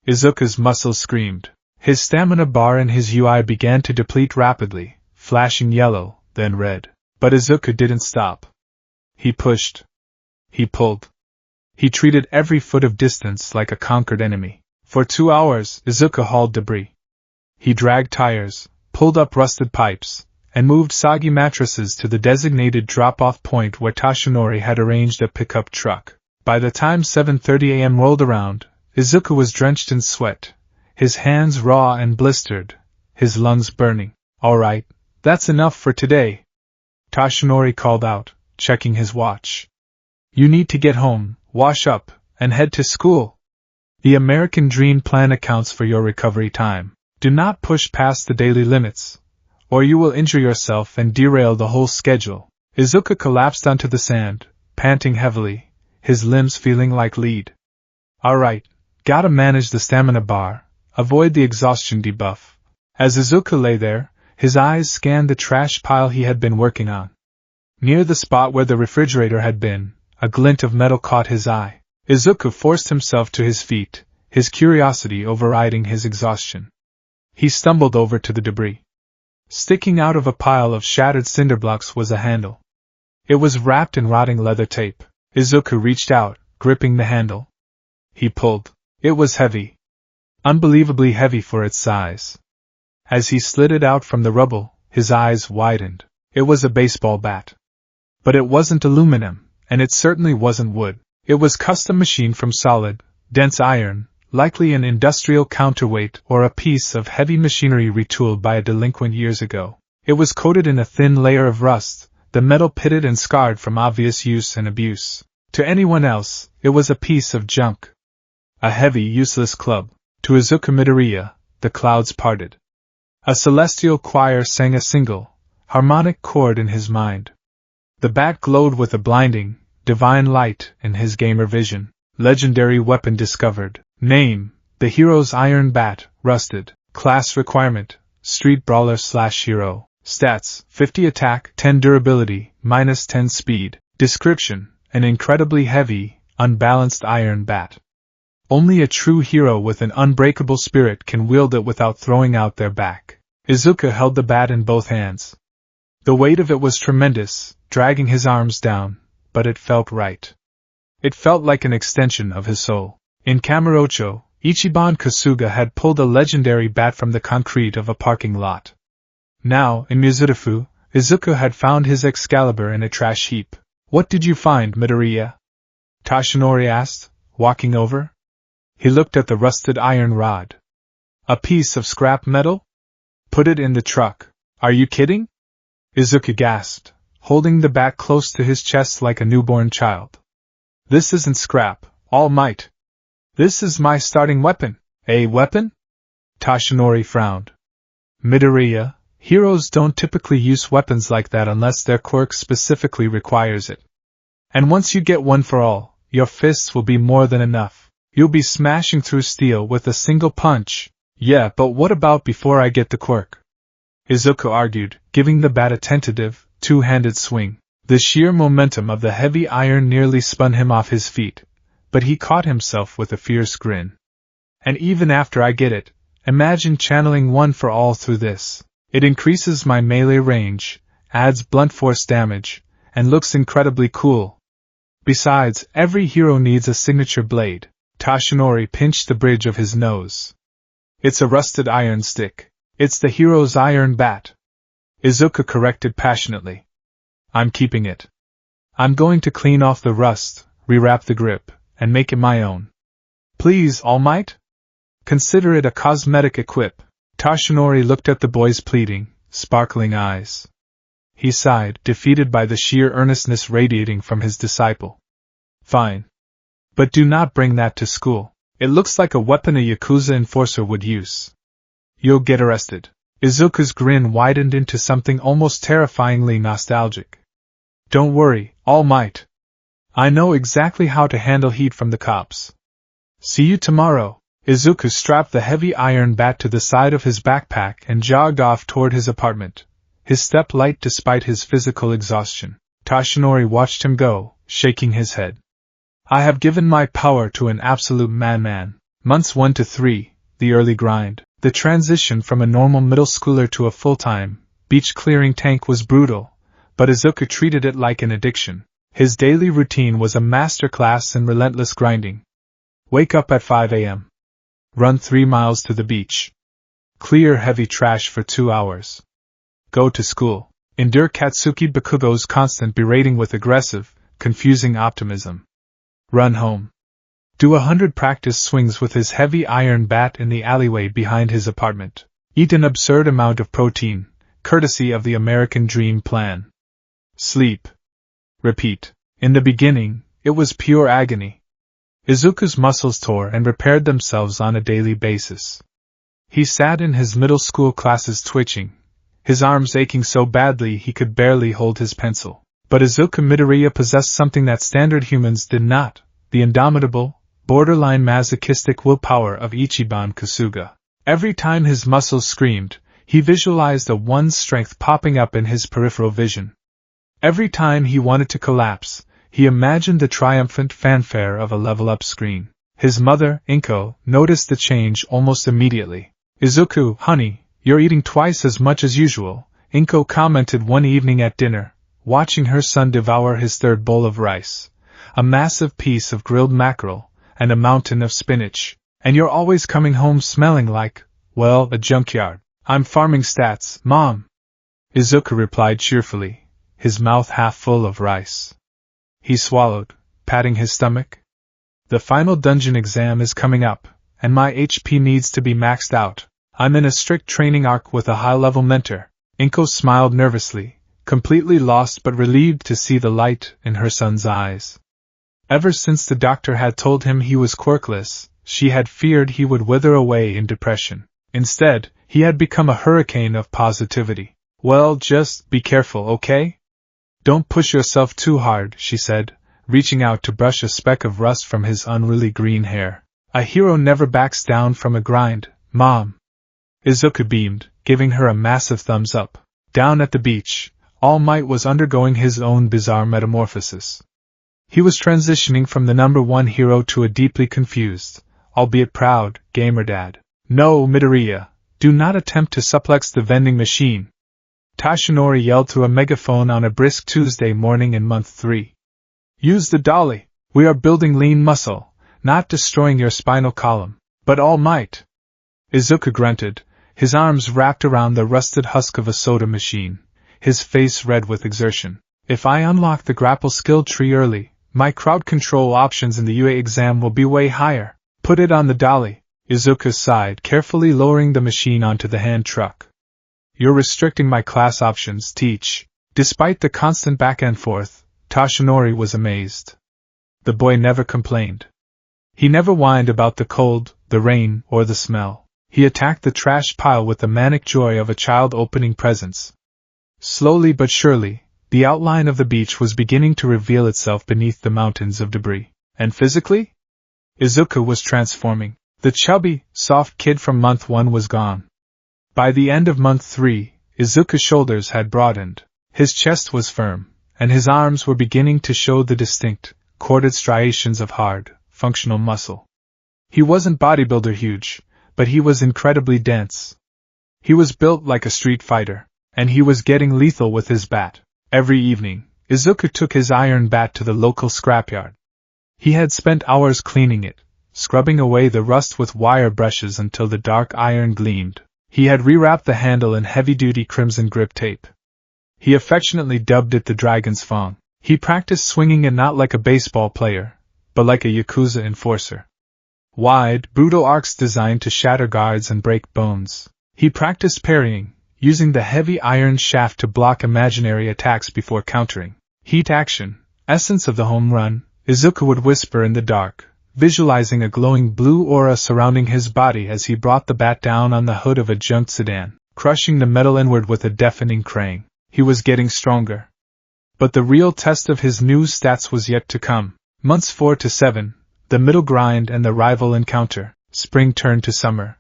Izuku's muscles screamed. His stamina bar and his UI began to deplete rapidly, flashing yellow, then red. But Izuku didn't stop. He pushed. He pulled. He treated every foot of distance like a conquered enemy. For 2 hours, Izuku hauled debris. He dragged tires, pulled up rusted pipes, and moved soggy mattresses to the designated drop-off point where Toshinori had arranged a pickup truck. By the time 7:30 a.m. rolled around, Izuku was drenched in sweat, his hands raw and blistered, his lungs burning. All right, that's enough for today, Toshinori called out, checking his watch. You need to get home, wash up, and head to school. The American Dream Plan accounts for your recovery time. Do not push past the daily limits, or you will injure yourself and derail the whole schedule. Izuku collapsed onto the sand, panting heavily, his limbs feeling like lead. Alright, gotta manage the stamina bar, avoid the exhaustion debuff. As Izuku lay there, his eyes scanned the trash pile he had been working on. Near the spot where the refrigerator had been, a glint of metal caught his eye. Izuku forced himself to his feet, his curiosity overriding his exhaustion. He stumbled over to the debris. Sticking out of a pile of shattered cinder blocks was a handle. It was wrapped in rotting leather tape. Izuku reached out, gripping the handle. He pulled. It was heavy. Unbelievably heavy for its size. As he slid it out from the rubble, his eyes widened. It was a baseball bat. But it wasn't aluminum, and it certainly wasn't wood. It was custom machined from solid, dense iron, likely an industrial counterweight or a piece of heavy machinery retooled by a delinquent years ago. It was coated in a thin layer of rust, the metal pitted and scarred from obvious use and abuse. To anyone else, it was a piece of junk. A heavy, useless club. To Izuku Midoriya, the clouds parted. A celestial choir sang a single, harmonic chord in his mind. The bat glowed with a blinding, divine light in his gamer vision. Legendary weapon discovered. Name, the hero's iron bat, rusted. Class requirement, street brawler/hero. Stats, 50 attack, 10 durability, -10 speed. Description, an incredibly heavy, unbalanced iron bat. Only a true hero with an unbreakable spirit can wield it without throwing out their back. Izuku held the bat in both hands. The weight of it was tremendous, dragging his arms down, but it felt right. It felt like an extension of his soul. In Kamurocho, Ichiban Kasuga had pulled a legendary bat from the concrete of a parking lot. Now, in Mizurifu, Izuku had found his Excalibur in a trash heap. What did you find, Midoriya? Toshinori asked, walking over. He looked at the rusted iron rod. A piece of scrap metal? Put it in the truck. Are you kidding? Izuku gasped, holding the bat close to his chest like a newborn child. This isn't scrap, All Might. This is my starting weapon. A weapon? Tashinori frowned. Midoriya, heroes don't typically use weapons like that unless their quirk specifically requires it. And once you get one for all, your fists will be more than enough. You'll be smashing through steel with a single punch. Yeah, but what about before I get the quirk? Izuku argued, giving the bat a tentative, two-handed swing. The sheer momentum of the heavy iron nearly spun him off his feet, but he caught himself with a fierce grin. And even after I get it, imagine channeling one for all through this. It increases my melee range, adds blunt force damage, and looks incredibly cool. Besides, every hero needs a signature blade. Tashinori pinched the bridge of his nose. It's a rusted iron stick. It's the hero's iron bat. Izuku corrected passionately. I'm keeping it. I'm going to clean off the rust, rewrap the grip, and make it my own. Please, All Might? Consider it a cosmetic equip. Tashinori looked at the boy's pleading, sparkling eyes. He sighed, defeated by the sheer earnestness radiating from his disciple. Fine. But do not bring that to school. It looks like a weapon a Yakuza enforcer would use. You'll get arrested. Izuku's grin widened into something almost terrifyingly nostalgic. Don't worry, All Might. I know exactly how to handle heat from the cops. See you tomorrow. Izuku strapped the heavy iron bat to the side of his backpack and jogged off toward his apartment, his step light despite his physical exhaustion. Tashinori watched him go, shaking his head. I have given my power to an absolute madman. Months 1 to 3, the early grind. The transition from a normal middle schooler to a full-time, beach-clearing tank was brutal, but Izuku treated it like an addiction. His daily routine was a masterclass in relentless grinding. Wake up at 5 a.m. Run 3 miles to the beach. Clear heavy trash for 2 hours. Go to school. Endure Katsuki Bakugo's constant berating with aggressive, confusing optimism. Run home. Do 100 practice swings with his heavy iron bat in the alleyway behind his apartment. Eat an absurd amount of protein, courtesy of the American Dream Plan. Sleep. Repeat. In the beginning, it was pure agony. Izuku's muscles tore and repaired themselves on a daily basis. He sat in his middle school classes twitching, his arms aching so badly he could barely hold his pencil. But Izuku Midoriya possessed something that standard humans did not, the indomitable, borderline masochistic willpower of Ichiban Kasuga. Every time his muscles screamed, he visualized a one's strength popping up in his peripheral vision. Every time he wanted to collapse, he imagined the triumphant fanfare of a level-up screen. His mother, Inko, noticed the change almost immediately. Izuku, honey, you're eating twice as much as usual, Inko commented one evening at dinner, watching her son devour his third bowl of rice, a massive piece of grilled mackerel, and a mountain of spinach. And you're always coming home smelling like, well, a junkyard. I'm farming stats, Mom. Izuku replied cheerfully, his mouth half full of rice. He swallowed, patting his stomach. The final dungeon exam is coming up, and my HP needs to be maxed out. I'm in a strict training arc with a high-level mentor. Inko smiled nervously, completely lost but relieved to see the light in her son's eyes. Ever since the doctor had told him he was quirkless, she had feared he would wither away in depression. Instead, he had become a hurricane of positivity. Well, just be careful, okay? Don't push yourself too hard, she said, reaching out to brush a speck of rust from his unruly green hair. A hero never backs down from a grind, Mom. Izuku beamed, giving her a massive thumbs up. Down at the beach, All Might was undergoing his own bizarre metamorphosis. He was transitioning from the number one hero to a deeply confused, albeit proud, gamer dad. No, Midoriya, do not attempt to suplex the vending machine. Tashinori yelled through a megaphone on a brisk Tuesday morning in month 3. Use the dolly. We are building lean muscle, not destroying your spinal column. But All Might. Izuku grunted, his arms wrapped around the rusted husk of a soda machine, his face red with exertion. If I unlock the grapple skill tree early, my crowd control options in the UA exam will be way higher. Put it on the dolly. Izuku sighed, carefully lowering the machine onto the hand truck. You're restricting my class options, teach. Despite the constant back and forth, Toshinori was amazed. The boy never complained. He never whined about the cold, the rain, or the smell. He attacked the trash pile with the manic joy of a child opening presents. Slowly but surely, the outline of the beach was beginning to reveal itself beneath the mountains of debris. And physically? Izuku was transforming. The chubby, soft kid from month 1 was gone. By the end of month 3, Izuku's shoulders had broadened. His chest was firm, and his arms were beginning to show the distinct, corded striations of hard, functional muscle. He wasn't bodybuilder huge, but he was incredibly dense. He was built like a street fighter, and he was getting lethal with his bat. Every evening, Izuku took his iron bat to the local scrapyard. He had spent hours cleaning it, scrubbing away the rust with wire brushes until the dark iron gleamed. He had rewrapped the handle in heavy-duty crimson grip tape. He affectionately dubbed it the Dragon's Fang. He practiced swinging it not like a baseball player, but like a Yakuza enforcer. Wide, brutal arcs designed to shatter guards and break bones. He practiced parrying, using the heavy iron shaft to block imaginary attacks before countering. Heat action, essence of the home run, Izuku would whisper in the dark, visualizing a glowing blue aura surrounding his body as he brought the bat down on the hood of a junked sedan, crushing the metal inward with a deafening crang. He was getting stronger. But the real test of his new stats was yet to come. Months 4 to 7, the middle grind and the rival encounter, spring turned to summer.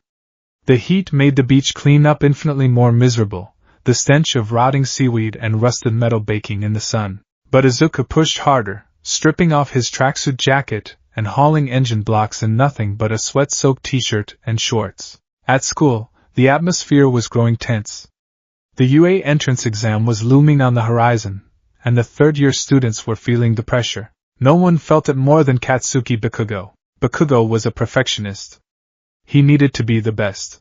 The heat made the beach clean up infinitely more miserable, the stench of rotting seaweed and rusted metal baking in the sun. But Izuku pushed harder, stripping off his tracksuit jacket and hauling engine blocks in nothing but a sweat-soaked t-shirt and shorts. At school, the atmosphere was growing tense. The UA entrance exam was looming on the horizon, and the third-year students were feeling the pressure. No one felt it more than Katsuki Bakugo. Bakugo was a perfectionist. He needed to be the best.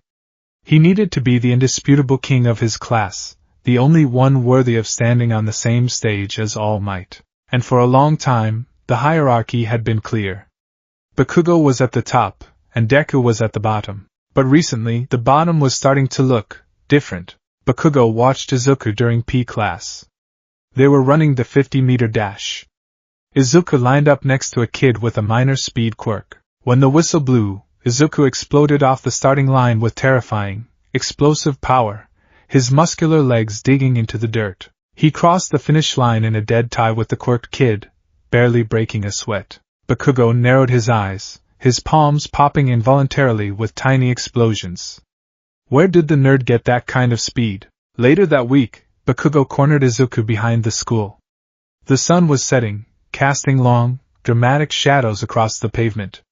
He needed to be the indisputable king of his class, the only one worthy of standing on the same stage as All Might. And for a long time, the hierarchy had been clear. Bakugo was at the top, and Deku was at the bottom. But recently, the bottom was starting to look different. Bakugo watched Izuku during P class. They were running the 50-meter dash. Izuku lined up next to a kid with a minor speed quirk. When the whistle blew, Izuku exploded off the starting line with terrifying, explosive power, his muscular legs digging into the dirt. He crossed the finish line in a dead tie with the quirked kid, barely breaking a sweat. Bakugo narrowed his eyes, his palms popping involuntarily with tiny explosions. Where did the nerd get that kind of speed? Later that week, Bakugo cornered Izuku behind the school. The sun was setting, casting long, dramatic shadows across the pavement.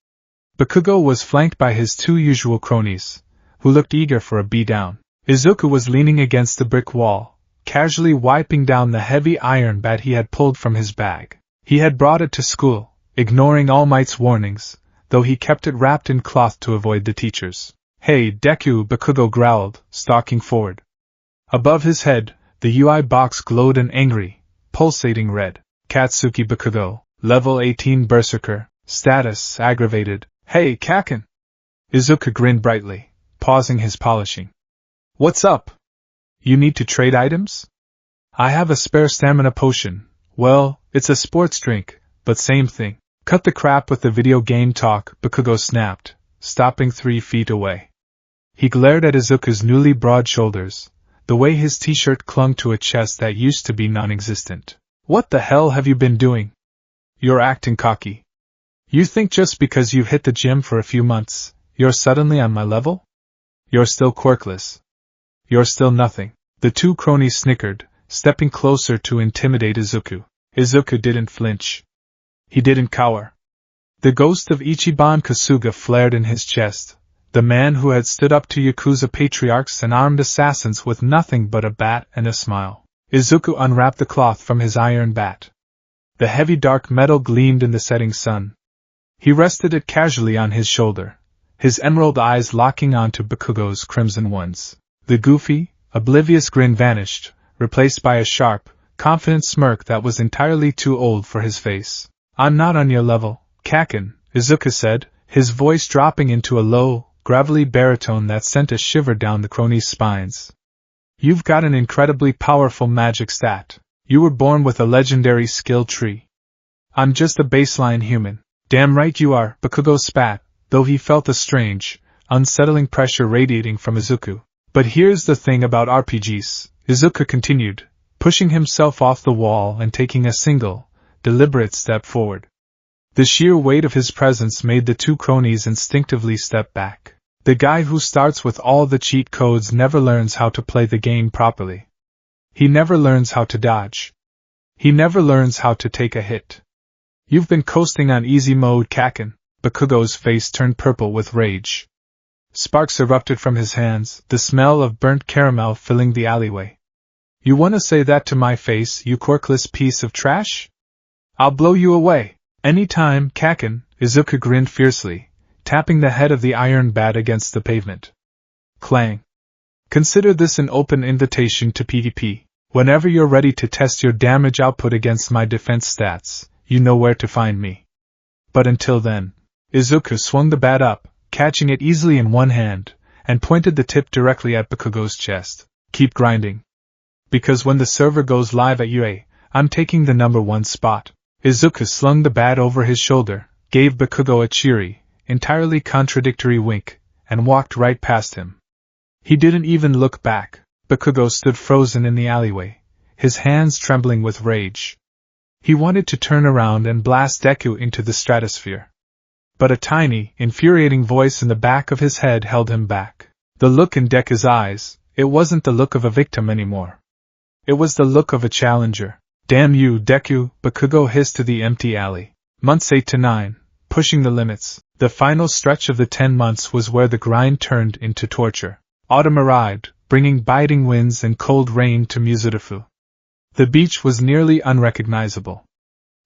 Bakugo was flanked by his two usual cronies, who looked eager for a beatdown. Izuku was leaning against the brick wall, casually wiping down the heavy iron bat he had pulled from his bag. He had brought it to school, ignoring All Might's warnings, though he kept it wrapped in cloth to avoid the teachers. "Hey, Deku," Bakugo growled, stalking forward. Above his head, the UI box glowed an angry, pulsating red. Katsuki Bakugo, level 18 Berserker, status aggravated. "Hey, Kaken!" Izuku grinned brightly, pausing his polishing. "What's up? You need to trade items? I have a spare stamina potion. Well, it's a sports drink, but same thing." "Cut the crap with the video game talk," Bakugo snapped, stopping 3 feet away. He glared at Izuku's newly broad shoulders, the way his t-shirt clung to a chest that used to be non-existent. "What the hell have you been doing? You're acting cocky. You think just because you've hit the gym for a few months, you're suddenly on my level? You're still quirkless. You're still nothing." The two cronies snickered, stepping closer to intimidate Izuku. Izuku didn't flinch. He didn't cower. The ghost of Ichiban Kasuga flared in his chest, the man who had stood up to Yakuza patriarchs and armed assassins with nothing but a bat and a smile. Izuku unwrapped the cloth from his iron bat. The heavy dark metal gleamed in the setting sun. He rested it casually on his shoulder, his emerald eyes locking onto Bakugo's crimson ones. The goofy, oblivious grin vanished, replaced by a sharp, confident smirk that was entirely too old for his face. "I'm not on your level, Kaken," Izuku said, his voice dropping into a low, gravelly baritone that sent a shiver down the cronies' spines. You've got an incredibly powerful magic stat. You were born with a legendary skill tree. I'm just a baseline human. Damn right you are, Bakugo spat, though he felt a strange, unsettling pressure radiating from Izuku. But here's the thing about RPGs, Izuku continued, pushing himself off the wall and taking a single, deliberate step forward. The sheer weight of his presence made the two cronies instinctively step back. The guy who starts with all the cheat codes never learns how to play the game properly. He never learns how to dodge. He never learns how to take a hit. You've been coasting on easy mode, Kaken. Bakugo's face turned purple with rage. Sparks erupted from his hands, the smell of burnt caramel filling the alleyway. You wanna say that to my face, you quirkless piece of trash? I'll blow you away. Anytime, Kaken, Izuku grinned fiercely, tapping the head of the iron bat against the pavement. Clang. Consider this an open invitation to PvP. Whenever you're ready to test your damage output against my defense stats, you know where to find me. But until then, Izuku swung the bat up, catching it easily in one hand, and pointed the tip directly at Bakugo's chest. Keep grinding. Because when the server goes live at UA, I'm taking the #1 spot. Izuku slung the bat over his shoulder, gave Bakugo a cheery, entirely contradictory wink, and walked right past him. He didn't even look back. Bakugo stood frozen in the alleyway, his hands trembling with rage. He wanted to turn around and blast Deku into the stratosphere. But a tiny, infuriating voice in the back of his head held him back. The look in Deku's eyes, it wasn't the look of a victim anymore. It was the look of a challenger. Damn you, Deku, Bakugo hissed to the empty alley. Months 8 to 9, pushing the limits. The final stretch of the 10 months was where the grind turned into torture. Autumn arrived, bringing biting winds and cold rain to Mizurufu. The beach was nearly unrecognizable.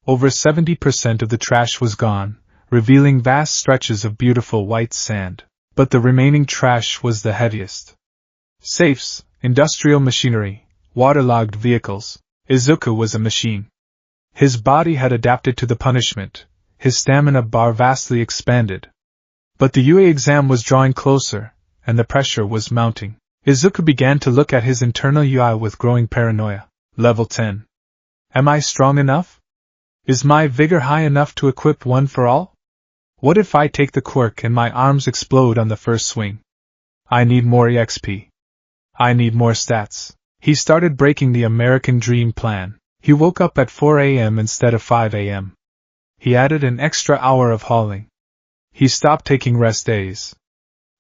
Over 70% of the trash was gone, revealing vast stretches of beautiful white sand. But the remaining trash was the heaviest. Safes, industrial machinery, waterlogged vehicles. Izuku was a machine. His body had adapted to the punishment, his stamina bar vastly expanded. But the UA exam was drawing closer, and the pressure was mounting. Izuku began to look at his internal UI with growing paranoia. Level 10. Am I strong enough? Is my vigor high enough to equip one for all? What if I take the quirk and my arms explode on the first swing? I need more EXP. I need more stats. He started breaking the American dream plan. He woke up at 4 a.m. instead of 5 a.m. He added an extra hour of hauling. He stopped taking rest days.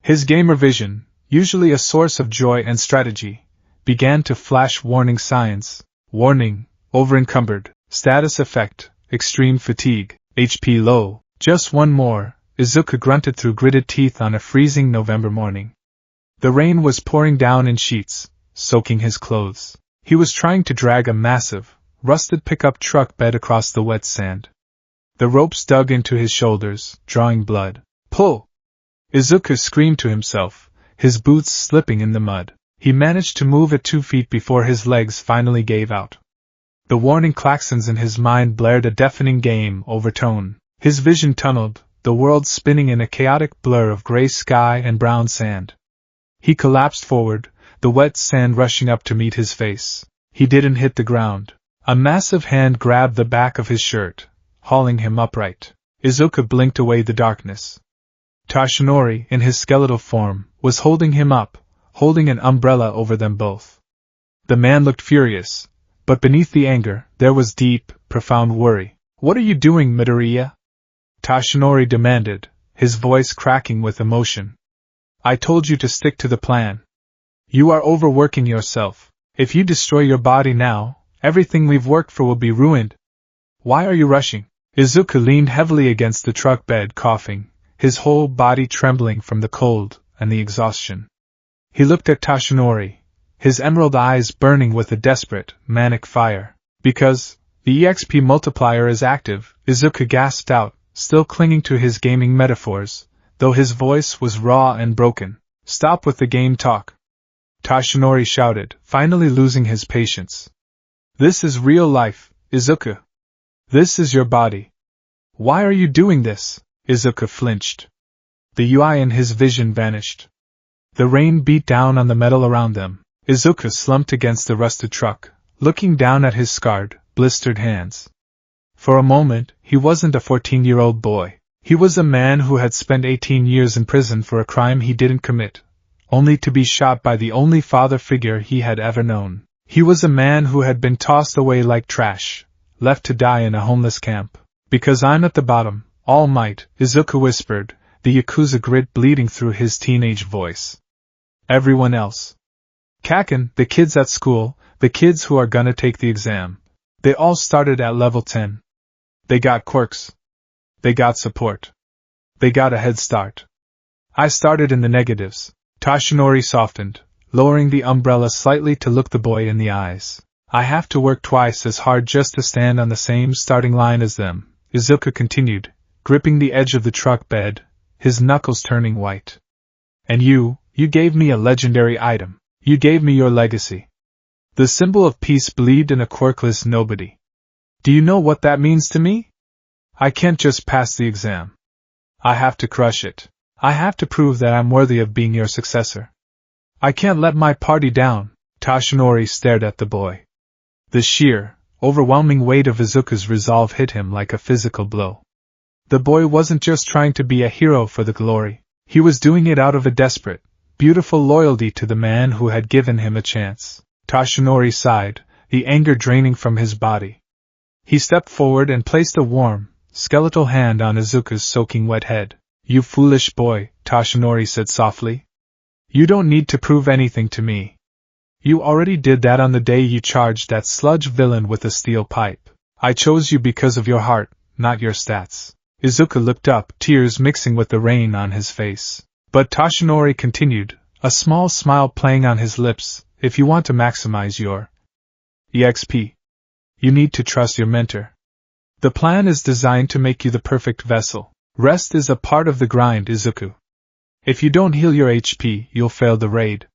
His gamer vision, usually a source of joy and strategy, began to flash warning signs. Warning, overencumbered, status effect, extreme fatigue, HP low. Just one more, Izuku grunted through gritted teeth on a freezing November morning. The rain was pouring down in sheets, soaking his clothes. He was trying to drag a massive, rusted pickup truck bed across the wet sand. The ropes dug into his shoulders, drawing blood. Pull! Izuku screamed to himself, his boots slipping in the mud. He managed to move at 2 feet before his legs finally gave out. The warning klaxons in his mind blared a deafening game overtone. His vision tunneled, the world spinning in a chaotic blur of gray sky and brown sand. He collapsed forward, the wet sand rushing up to meet his face. He didn't hit the ground. A massive hand grabbed the back of his shirt, hauling him upright. Izuku blinked away the darkness. Tashinori, in his skeletal form, was holding him up, holding an umbrella over them both. The man looked furious, but beneath the anger, there was deep, profound worry. What are you doing, Midoriya? Tashinori demanded, his voice cracking with emotion. I told you to stick to the plan. You are overworking yourself. If you destroy your body now, everything we've worked for will be ruined. Why are you rushing? Izuku leaned heavily against the truck bed, coughing, his whole body trembling from the cold and the exhaustion. He looked at Tashinori, his emerald eyes burning with a desperate, manic fire. Because the EXP multiplier is active, Izuku gasped out, still clinging to his gaming metaphors, though his voice was raw and broken. Stop with the game talk. Tashinori shouted, finally losing his patience. This is real life, Izuku. This is your body. Why are you doing this? Izuku flinched. The UI in his vision vanished. The rain beat down on the metal around them. Izuku slumped against the rusted truck, looking down at his scarred, blistered hands. For a moment, he wasn't a 14-year-old boy. He was a man who had spent 18 years in prison for a crime he didn't commit, only to be shot by the only father figure he had ever known. He was a man who had been tossed away like trash, left to die in a homeless camp. Because I'm at the bottom, All Might, Izuku whispered, the Yakuza grit bleeding through his teenage voice. Everyone else. Kaken, the kids at school, the kids who are gonna take the exam. They all started at level 10. They got quirks. They got support. They got a head start. I started in the negatives. Toshinori softened, lowering the umbrella slightly to look the boy in the eyes. I have to work twice as hard just to stand on the same starting line as them, Izuku continued, gripping the edge of the truck bed, his knuckles turning white. And you gave me a legendary item. You gave me your legacy. The symbol of peace believed in a quirkless nobody. Do you know what that means to me? I can't just pass the exam. I have to crush it. I have to prove that I'm worthy of being your successor. I can't let my party down. Toshinori stared at the boy. The sheer, overwhelming weight of Izuku's resolve hit him like a physical blow. The boy wasn't just trying to be a hero for the glory. He was doing it out of a desperate, beautiful loyalty to the man who had given him a chance. Toshinori sighed, the anger draining from his body. He stepped forward and placed a warm, skeletal hand on Izuku's soaking wet head. You foolish boy, Toshinori said softly. You don't need to prove anything to me. You already did that on the day you charged that sludge villain with a steel pipe. I chose you because of your heart, not your stats. Izuku looked up, tears mixing with the rain on his face. But Toshinori continued, a small smile playing on his lips. If you want to maximize your EXP, you need to trust your mentor. The plan is designed to make you the perfect vessel. Rest is a part of the grind, Izuku. If you don't heal your HP, you'll fail the raid.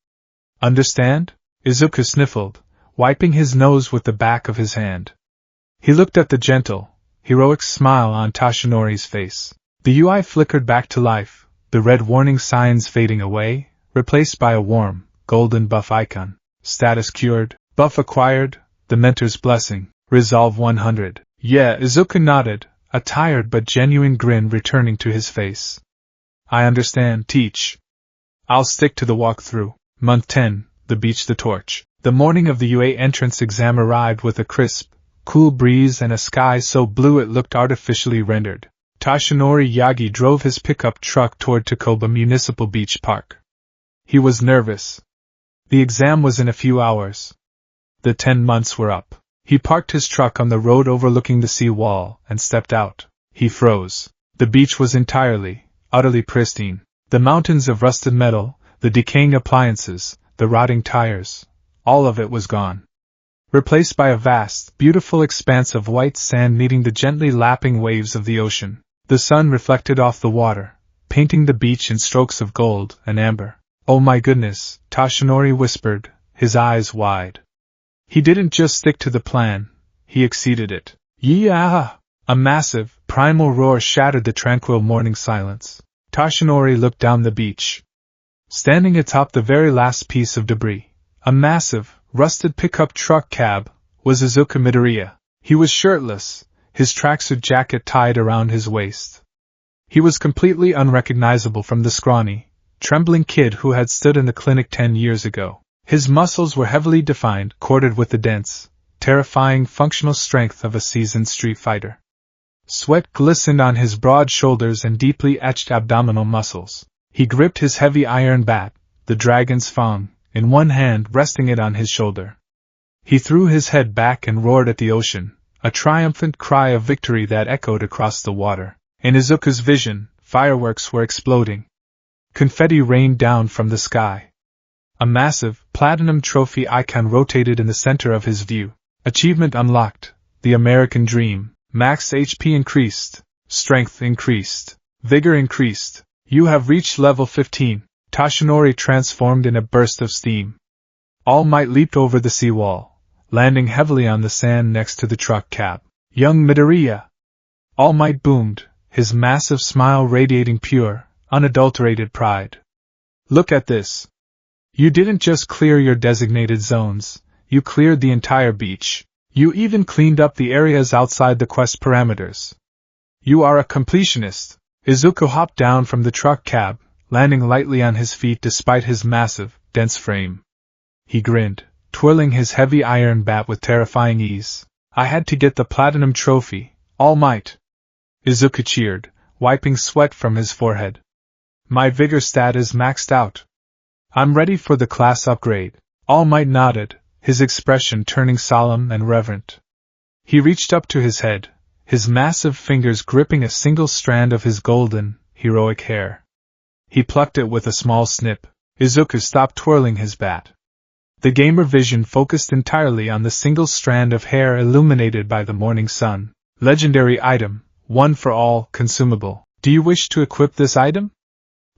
Understand? Izuku sniffled, wiping his nose with the back of his hand. He looked at the gentle, heroic smile on Toshinori's face. The UI flickered back to life, the red warning signs fading away, replaced by a warm, golden buff icon. Status cured, buff acquired, the mentor's blessing, resolve 100. Yeah, Izuku nodded, a tired but genuine grin returning to his face. I understand, teach. I'll stick to the walkthrough. Month 10, the beach, the torch. The morning of the UA entrance exam arrived with a crisp, cool breeze and a sky so blue it looked artificially rendered. Toshinori Yagi drove his pickup truck toward Takoba Municipal Beach Park. He was nervous. The exam was in a few hours. The 10 months were up. He parked his truck on the road overlooking the sea wall and stepped out. He froze. The beach was entirely, utterly pristine. The mountains of rusted metal, the decaying appliances, the rotting tires, all of it was gone. Replaced by a vast, beautiful expanse of white sand meeting the gently lapping waves of the ocean. The sun reflected off the water, painting the beach in strokes of gold and amber. Oh my goodness, Toshinori whispered, his eyes wide. He didn't just stick to the plan, he exceeded it. Yeah! A massive, primal roar shattered the tranquil morning silence. Toshinori looked down the beach. Standing atop the very last piece of debris, a massive, rusted pickup truck cab, was Izuku Midoriya. He was shirtless, his tracksuit jacket tied around his waist. He was completely unrecognizable from the scrawny, trembling kid who had stood in the clinic 10 years ago. His muscles were heavily defined, corded with the dense, terrifying functional strength of a seasoned street fighter. Sweat glistened on his broad shoulders and deeply etched abdominal muscles. He gripped his heavy iron bat, the dragon's fang, in one hand, resting it on his shoulder. He threw his head back and roared at the ocean, a triumphant cry of victory that echoed across the water. In Izuku's vision, fireworks were exploding. Confetti rained down from the sky. A massive, platinum trophy icon rotated in the center of his view. Achievement unlocked. The American dream. Max HP increased. Strength increased. Vigor increased. You have reached level 15. Toshinori transformed in a burst of steam. All Might leaped over the seawall, landing heavily on the sand next to the truck cab. Young Midoriya! All Might boomed, his massive smile radiating pure, unadulterated pride. Look at this. You didn't just clear your designated zones, you cleared the entire beach. You even cleaned up the areas outside the quest parameters. You are a completionist. Izuku hopped down from the truck cab, landing lightly on his feet despite his massive, dense frame. He grinned, twirling his heavy iron bat with terrifying ease. I had to get the platinum trophy, All Might. Izuku cheered, wiping sweat from his forehead. My vigor stat is maxed out. I'm ready for the class upgrade. All Might nodded, his expression turning solemn and reverent. He reached up to his head, his massive fingers gripping a single strand of his golden, heroic hair. He plucked it with a small snip. Izuku stopped twirling his bat. The gamer vision focused entirely on the single strand of hair illuminated by the morning sun. Legendary item, one for all, consumable. Do you wish to equip this item?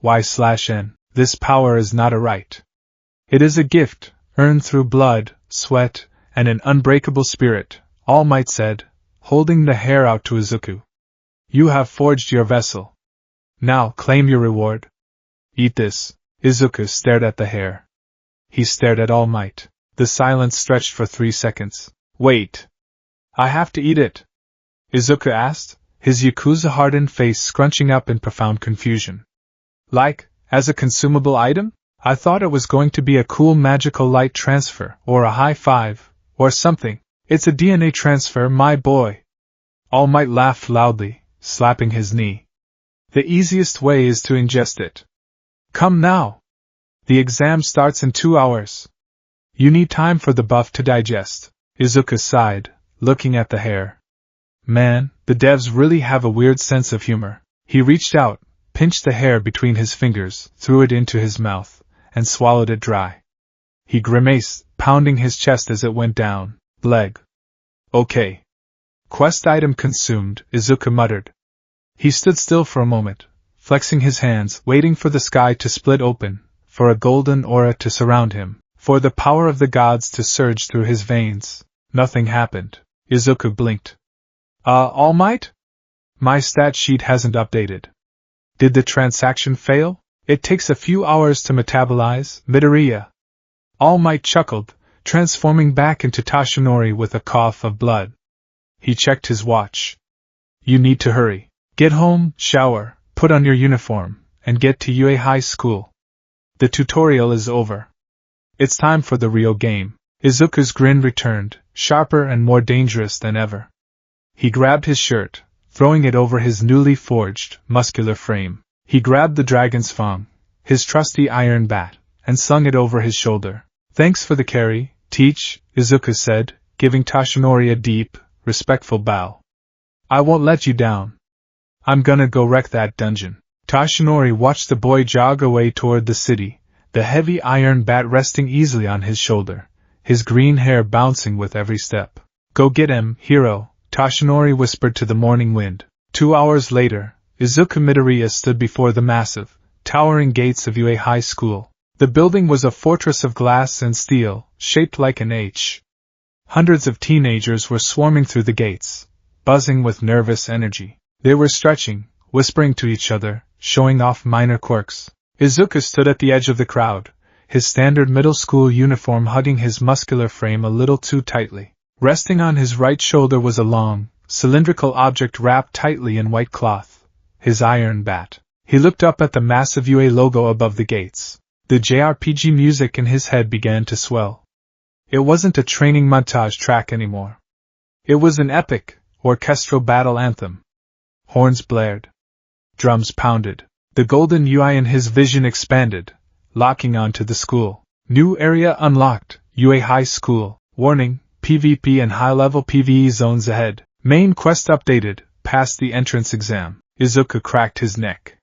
Y/N. This power is not a right. It is a gift, earned through blood, sweat, and an unbreakable spirit, All Might said, holding the hair out to Izuku. You have forged your vessel. Now claim your reward. Eat this. Izuku stared at the hair. He stared at All Might. The silence stretched for 3 seconds. Wait. I have to eat it? Izuku asked, his Yakuza-hardened face scrunching up in profound confusion. Like, as a consumable item? I thought it was going to be a cool magical light transfer, or a high five, or something. It's a DNA transfer, my boy. All Might laughed loudly, slapping his knee. The easiest way is to ingest it. Come now. The exam starts in 2 hours. You need time for the buff to digest. Izuku sighed, looking at the hair. Man, the devs really have a weird sense of humor. He reached out, pinched the hair between his fingers, threw it into his mouth, and swallowed it dry. He grimaced, pounding his chest as it went down. Leg. Okay. Quest item consumed, Izuku muttered. He stood still for a moment, flexing his hands, waiting for the sky to split open, for a golden aura to surround him, for the power of the gods to surge through his veins. Nothing happened. Izuku blinked. All Might? My stat sheet hasn't updated. Did the transaction fail? It takes a few hours to metabolize, Midoriya. All Might chuckled, transforming back into Tashinori with a cough of blood. He checked his watch. You need to hurry. Get home, shower, put on your uniform, and get to UA High School. The tutorial is over. It's time for the real game. Izuku's grin returned, sharper and more dangerous than ever. He grabbed his shirt, throwing it over his newly forged, muscular frame. He grabbed the dragon's fang, his trusty iron bat, and slung it over his shoulder. Thanks for the carry, Teach, Izuku said, giving Tashinori a deep, respectful bow. I won't let you down. I'm gonna go wreck that dungeon. Tashinori watched the boy jog away toward the city, the heavy iron bat resting easily on his shoulder, his green hair bouncing with every step. Go get him, hero, Tashinori whispered to the morning wind. 2 hours later, Izuku Midoriya stood before the massive, towering gates of UA High School. The building was a fortress of glass and steel, shaped like an H. Hundreds of teenagers were swarming through the gates, buzzing with nervous energy. They were stretching, whispering to each other, showing off minor quirks. Izuku stood at the edge of the crowd, his standard middle school uniform hugging his muscular frame a little too tightly. Resting on his right shoulder was a long, cylindrical object wrapped tightly in white cloth, his iron bat. He looked up at the massive UA logo above the gates. The JRPG music in his head began to swell. It wasn't a training montage track anymore. It was an epic, orchestral battle anthem. Horns blared. Drums pounded. The golden UI in his vision expanded, locking onto the school. New area unlocked, UA High School. Warning, PvP and high-level PvE zones ahead. Main quest updated, passed the entrance exam. Izuku cracked his neck.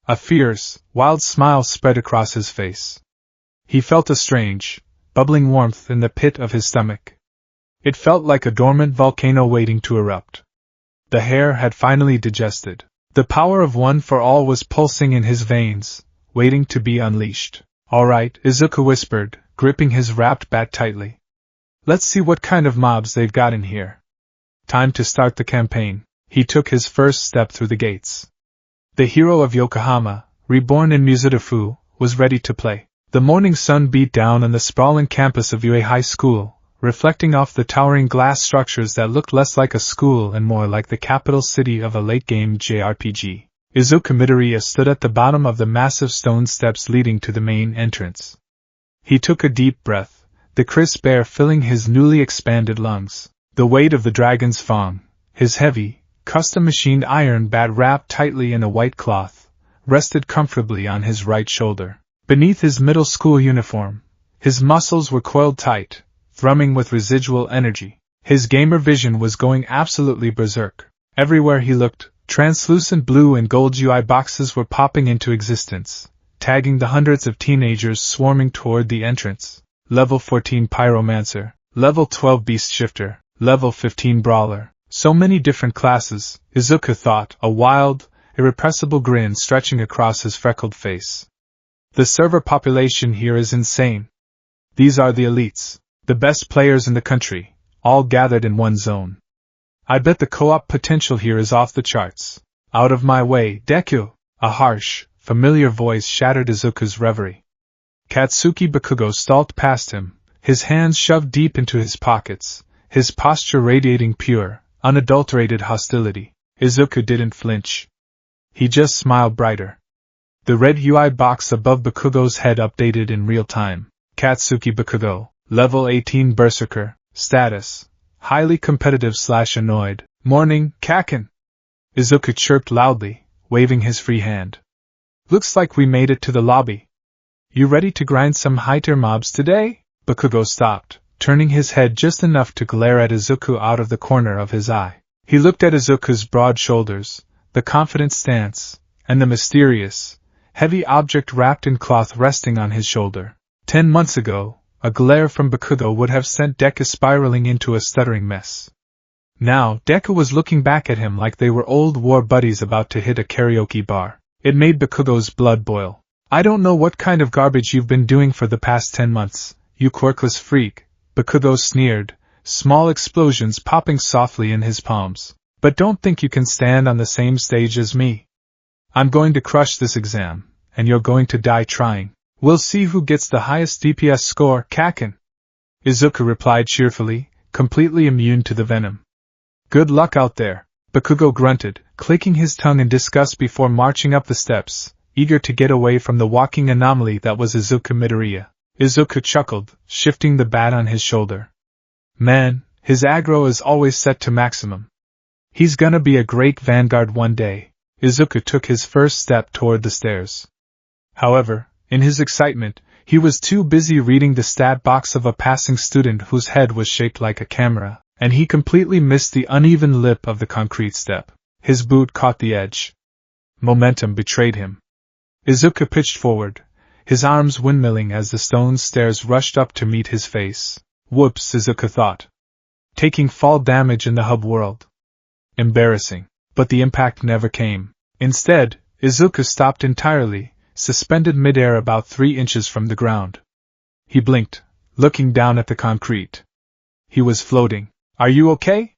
A fierce, wild smile spread across his face. He felt a strange, bubbling warmth in the pit of his stomach. It felt like a dormant volcano waiting to erupt. The hair had finally digested. The power of One for All was pulsing in his veins, waiting to be unleashed. All right, Izuku whispered, gripping his wrapped bat tightly. Let's see what kind of mobs they've got in here. Time to start the campaign. He took his first step through the gates. The hero of Yokohama, reborn in Mizudafu, was ready to play. The morning sun beat down on the sprawling campus of UA High School, reflecting off the towering glass structures that looked less like a school and more like the capital city of a late-game JRPG. Izuku Midoriya stood at the bottom of the massive stone steps leading to the main entrance. He took a deep breath, the crisp air filling his newly expanded lungs. The weight of the dragon's fang, his heavy, custom-machined iron bat wrapped tightly in a white cloth, rested comfortably on his right shoulder. Beneath his middle school uniform, his muscles were coiled tight, thrumming with residual energy. His gamer vision was going absolutely berserk. Everywhere he looked, translucent blue and gold UI boxes were popping into existence, tagging the hundreds of teenagers swarming toward the entrance. Level 14 Pyromancer, Level 12 Beast Shifter, Level 15 Brawler. So many different classes, Izuku thought, a wild, irrepressible grin stretching across his freckled face. The server population here is insane. These are the elites, the best players in the country, all gathered in one zone. I bet the co-op potential here is off the charts. Out of my way, Deku! A harsh, familiar voice shattered Izuku's reverie. Katsuki Bakugo stalked past him, his hands shoved deep into his pockets, his posture radiating pure, unadulterated hostility. Izuku didn't flinch. He just smiled brighter. The red UI box above Bakugo's head updated in real time. Katsuki Bakugo, Level 18 Berserker, Status, Highly Competitive/Annoyed. Morning, Kaken! Izuku chirped loudly, waving his free hand. Looks like we made it to the lobby. You ready to grind some high-tier mobs today? Bakugo stopped, turning his head just enough to glare at Izuku out of the corner of his eye. He looked at Izuku's broad shoulders, the confident stance, and the mysterious, heavy object wrapped in cloth resting on his shoulder. 10 months ago, a glare from Bakugo would have sent Deku spiraling into a stuttering mess. Now, Deku was looking back at him like they were old war buddies about to hit a karaoke bar. It made Bakugo's blood boil. I don't know what kind of garbage you've been doing for the past 10 months, you quirkless freak, Bakugo sneered, small explosions popping softly in his palms. But don't think you can stand on the same stage as me. I'm going to crush this exam, and you're going to die trying. We'll see who gets the highest DPS score, Kaken. Izuku replied cheerfully, completely immune to the venom. Good luck out there, Bakugo grunted, clicking his tongue in disgust before marching up the steps, eager to get away from the walking anomaly that was Izuku Midoriya. Izuku chuckled, shifting the bat on his shoulder. Man, his aggro is always set to maximum. He's gonna be a great vanguard one day. Izuku took his first step toward the stairs. However, in his excitement, he was too busy reading the stat box of a passing student whose head was shaped like a camera, and he completely missed the uneven lip of the concrete step. His boot caught the edge. Momentum betrayed him. Izuku pitched forward, his arms windmilling as the stone stairs rushed up to meet his face. Whoops, Izuku thought. Taking fall damage in the hub world. Embarrassing. But the impact never came. Instead, Izuku stopped entirely, suspended midair about 3 inches from the ground. He blinked, looking down at the concrete. He was floating. Are you okay?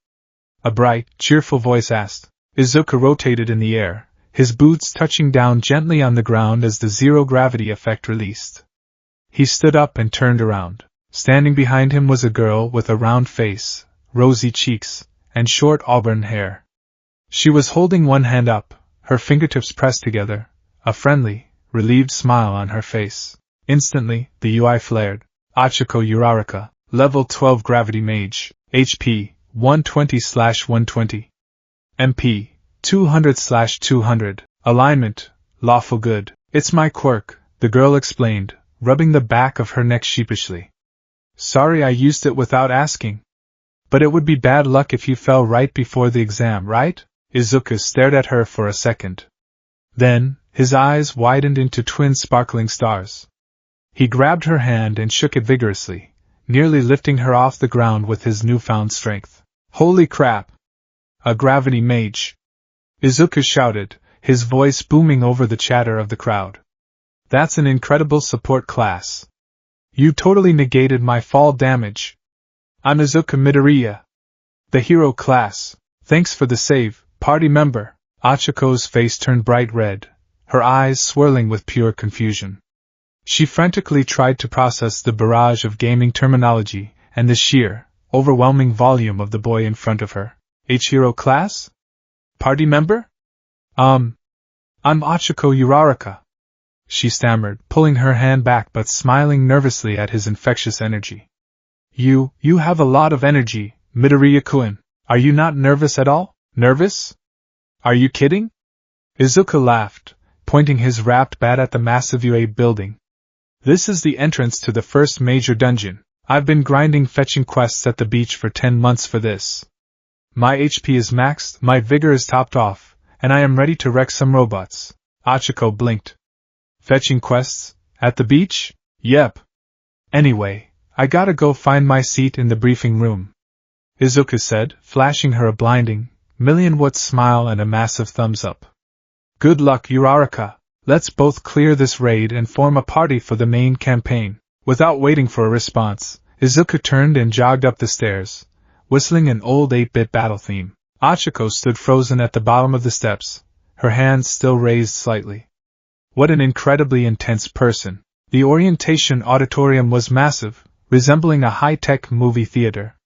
A bright, cheerful voice asked. Izuku rotated in the air, his boots touching down gently on the ground as the zero-gravity effect released. He stood up and turned around. Standing behind him was a girl with a round face, rosy cheeks, and short auburn hair. She was holding one hand up, her fingertips pressed together, a friendly, relieved smile on her face. Instantly, the UI flared. Achiko Uraraka, Level 12 Gravity Mage, HP, 120/120. MP, 200/200. Alignment, Lawful Good. It's my quirk, the girl explained, rubbing the back of her neck sheepishly. Sorry I used it without asking. But it would be bad luck if you fell right before the exam, right? Izuku stared at her for a second. Then, his eyes widened into twin sparkling stars. He grabbed her hand and shook it vigorously, nearly lifting her off the ground with his newfound strength. Holy crap! A gravity mage! Izuku shouted, his voice booming over the chatter of the crowd. That's an incredible support class. You totally negated my fall damage. I'm Izuku Midoriya. The hero class. Thanks for the save, party member. Achiko's face turned bright red, her eyes swirling with pure confusion. She frantically tried to process the barrage of gaming terminology and the sheer, overwhelming volume of the boy in front of her. H-Hero class? Party member? I'm Achiko Uraraka. She stammered, pulling her hand back but smiling nervously at his infectious energy. You have a lot of energy, Midoriya-kun. Are you not nervous at all? Nervous? Are you kidding? Izuku laughed, pointing his wrapped bat at the massive UA building. This is the entrance to the first major dungeon. I've been grinding fetching quests at the beach for 10 months for this. My HP is maxed, my vigor is topped off, and I am ready to wreck some robots. Achiko blinked. Fetching quests? At the beach? Yep. Anyway, I gotta go find my seat in the briefing room, Izuku said, flashing her a blinding, million-watt smile and a massive thumbs up. Good luck, Uraraka. Let's both clear this raid and form a party for the main campaign. Without waiting for a response, Izuku turned and jogged up the stairs, whistling an old 8-bit battle theme. Achiko stood frozen at the bottom of the steps, her hands still raised slightly. What an incredibly intense person. The orientation auditorium was massive, resembling a high-tech movie theater.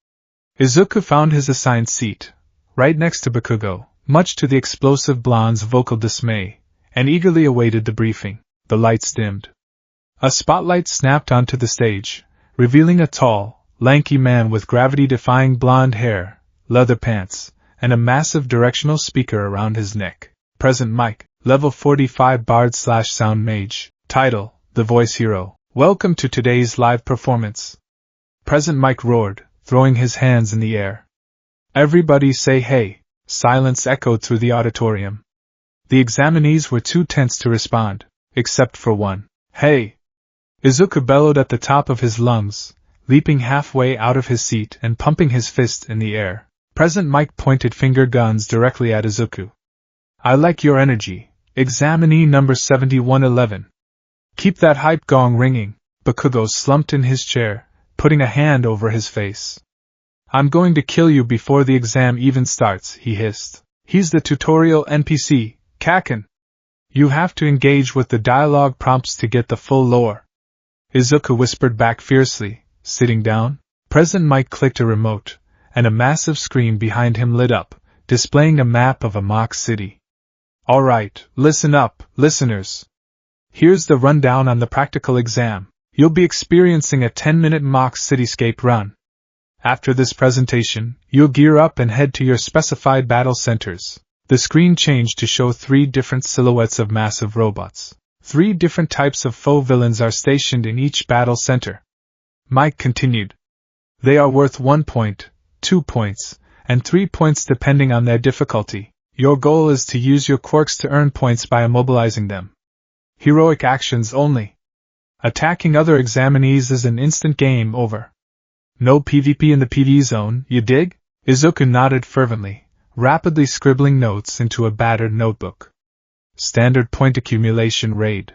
Izuku found his assigned seat, right next to Bakugo, much to the explosive blonde's vocal dismay, and eagerly awaited the briefing. The lights dimmed. A spotlight snapped onto the stage, revealing a tall, lanky man with gravity-defying blonde hair, leather pants, and a massive directional speaker around his neck. Present mic, level 45 bard/sound mage. Title, The Voice Hero. Welcome to today's live performance. Present mic roared, throwing his hands in the air. Everybody say hey. Silence echoed through the auditorium. The examinees were too tense to respond, except for one. Hey! Izuku bellowed at the top of his lungs, leaping halfway out of his seat and pumping his fist in the air. Present mic pointed finger guns directly at Izuku. I like your energy, examinee number 7111. Keep that hype gong ringing. Bakugo slumped in his chair, putting a hand over his face. I'm going to kill you before the exam even starts, he hissed. He's the tutorial NPC, Kaken. You have to engage with the dialogue prompts to get the full lore. Izuku whispered back fiercely, sitting down. Present mic clicked a remote, and a massive screen behind him lit up, displaying a map of a mock city. Alright, listen up, listeners. Here's the rundown on the practical exam. You'll be experiencing a 10-minute mock cityscape run. After this presentation, you'll gear up and head to your specified battle centers. The screen changed to show 3 different silhouettes of massive robots. 3 different types of foe villains are stationed in each battle center. Mike continued. They are worth 1 point, 2 points, and 3 points depending on their difficulty. Your goal is to use your quirks to earn points by immobilizing them. Heroic actions only. Attacking other examinees is an instant game over. No PvP in the PvE zone, you dig? Izuku nodded fervently, rapidly scribbling notes into a battered notebook. Standard point accumulation raid.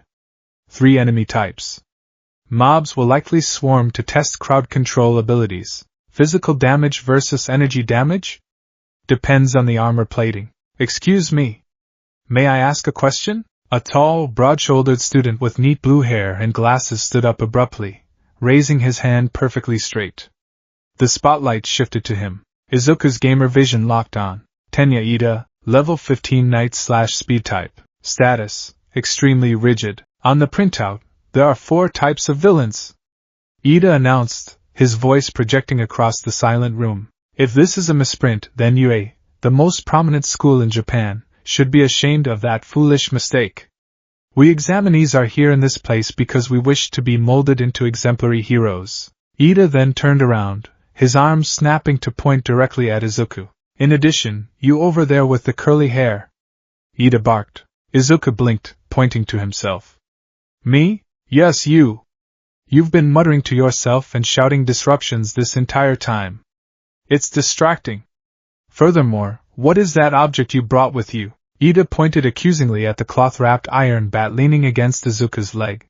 3 enemy types. Mobs will likely swarm to test crowd control abilities. Physical damage versus energy damage? Depends on the armor plating. Excuse me. May I ask a question? A tall, broad-shouldered student with neat blue hair and glasses stood up abruptly, raising his hand perfectly straight. The spotlight shifted to him. Izuku's gamer vision locked on. Tenya Ida, level 15 knight/speed type. Status, extremely rigid. On the printout, there are 4 types of villains. Ida announced, his voice projecting across the silent room. If this is a misprint, then UA, the most prominent school in Japan, should be ashamed of that foolish mistake. We examinees are here in this place because we wish to be molded into exemplary heroes. Ida then turned around, his arms snapping to point directly at Izuku. In addition, you over there with the curly hair. Ida barked. Izuku blinked, pointing to himself. Me? Yes, you. You've been muttering to yourself and shouting disruptions this entire time. It's distracting. Furthermore, what is that object you brought with you? Ida pointed accusingly at the cloth-wrapped iron bat leaning against Izuku's leg.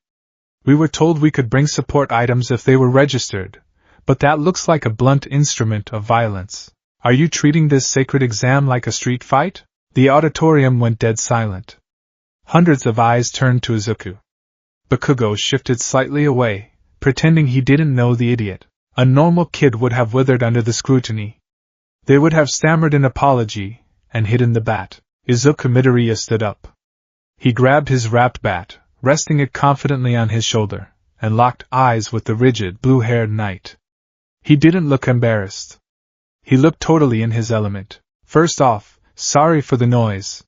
We were told we could bring support items if they were registered, but that looks like a blunt instrument of violence. Are you treating this sacred exam like a street fight? The auditorium went dead silent. Hundreds of eyes turned to Izuku. Bakugo shifted slightly away, pretending he didn't know the idiot. A normal kid would have withered under the scrutiny. They would have stammered an apology, and hidden the bat. Izuku Midoriya stood up. He grabbed his wrapped bat, resting it confidently on his shoulder, and locked eyes with the rigid, blue-haired knight. He didn't look embarrassed. He looked totally in his element. First off, sorry for the noise.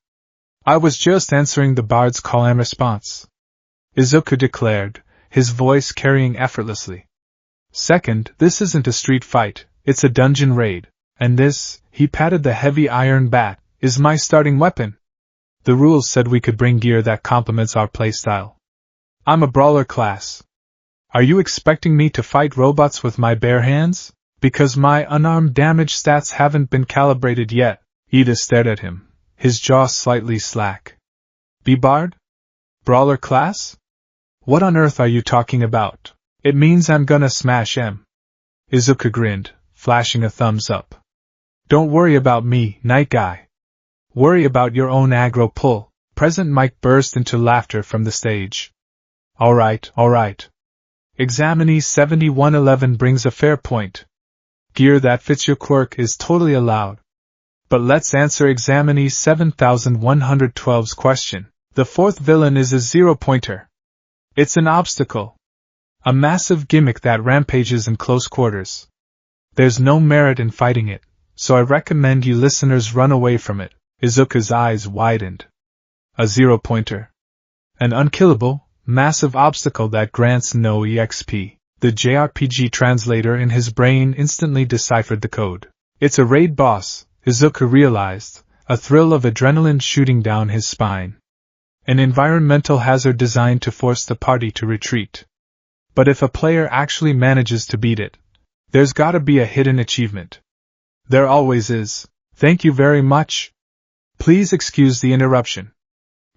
I was just answering the bard's call and response, Izuku declared, his voice carrying effortlessly. Second, this isn't a street fight, it's a dungeon raid, and this, he patted the heavy iron bat, is my starting weapon. The rules said we could bring gear that complements our playstyle. I'm a brawler class. Are you expecting me to fight robots with my bare hands? Because my unarmed damage stats haven't been calibrated yet. Ida stared at him, his jaw slightly slack. Be bard? Brawler class? What on earth are you talking about? It means I'm gonna smash him. Izuku grinned, flashing a thumbs up. Don't worry about me, night guy. Worry about your own aggro pull. Present Mike burst into laughter from the stage. Alright. Examinee 7111 brings a fair point. Gear that fits your quirk is totally allowed. But let's answer Examinee 7112's question. The fourth villain is a zero-pointer. It's an obstacle. A massive gimmick that rampages in close quarters. There's no merit in fighting it, so I recommend you listeners run away from it. Izuku's eyes widened. A zero-pointer. An unkillable, massive obstacle that grants no EXP. The JRPG translator in his brain instantly deciphered the code. It's a raid boss, Izuku realized, a thrill of adrenaline shooting down his spine. An environmental hazard designed to force the party to retreat. But if a player actually manages to beat it, there's gotta be a hidden achievement. There always is. Thank you very much. Please excuse the interruption.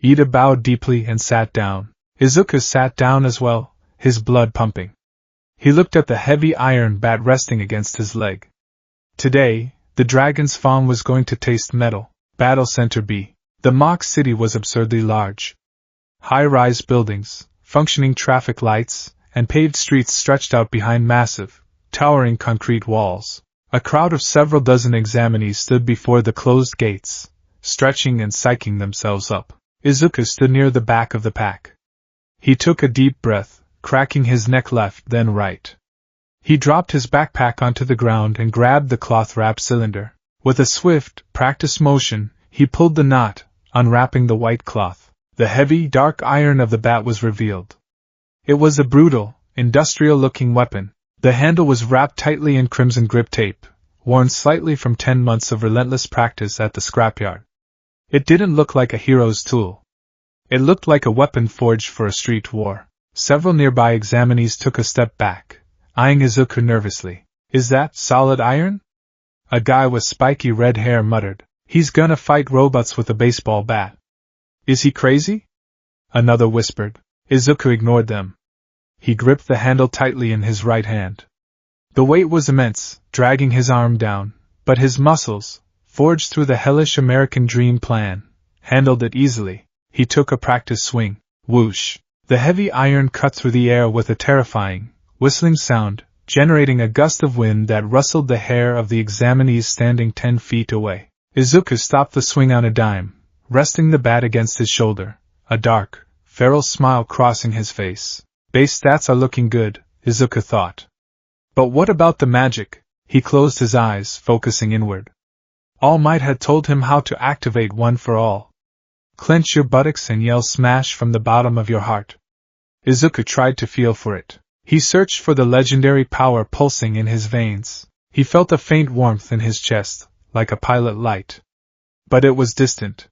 Ida bowed deeply and sat down. Izuku sat down as well, his blood pumping. He looked at the heavy iron bat resting against his leg. Today, the dragon's fawn was going to taste metal. Battle Center B. The mock city was absurdly large. High-rise buildings, functioning traffic lights, and paved streets stretched out behind massive, towering concrete walls. A crowd of several dozen examinees stood before the closed gates, stretching and psyching themselves up. Izuku stood near the back of the pack. He took a deep breath, cracking his neck left then right. He dropped his backpack onto the ground and grabbed the cloth-wrapped cylinder. With a swift, practiced motion, he pulled the knot, unwrapping the white cloth. The heavy, dark iron of the bat was revealed. It was a brutal, industrial-looking weapon. The handle was wrapped tightly in crimson grip tape, worn slightly from 10 months of relentless practice at the scrapyard. It didn't look like a hero's tool. It looked like a weapon forged for a street war. Several nearby examinees took a step back, eyeing Izuku nervously. Is that solid iron? A guy with spiky red hair muttered. He's gonna fight robots with a baseball bat. Is he crazy? Another whispered. Izuku ignored them. He gripped the handle tightly in his right hand. The weight was immense, dragging his arm down, but his muscles, forged through the hellish American dream plan, handled it easily. He took a practice swing. Whoosh! The heavy iron cut through the air with a terrifying, whistling sound, generating a gust of wind that rustled the hair of the examinees standing 10 feet away. Izuku stopped the swing on a dime, resting the bat against his shoulder, a dark, feral smile crossing his face. Base stats are looking good, Izuku thought. But what about the magic? He closed his eyes, focusing inward. All Might had told him how to activate One for All. Clench your buttocks and yell smash from the bottom of your heart. Izuku tried to feel for it. He searched for the legendary power pulsing in his veins. He felt a faint warmth in his chest, like a pilot light. But it was distant.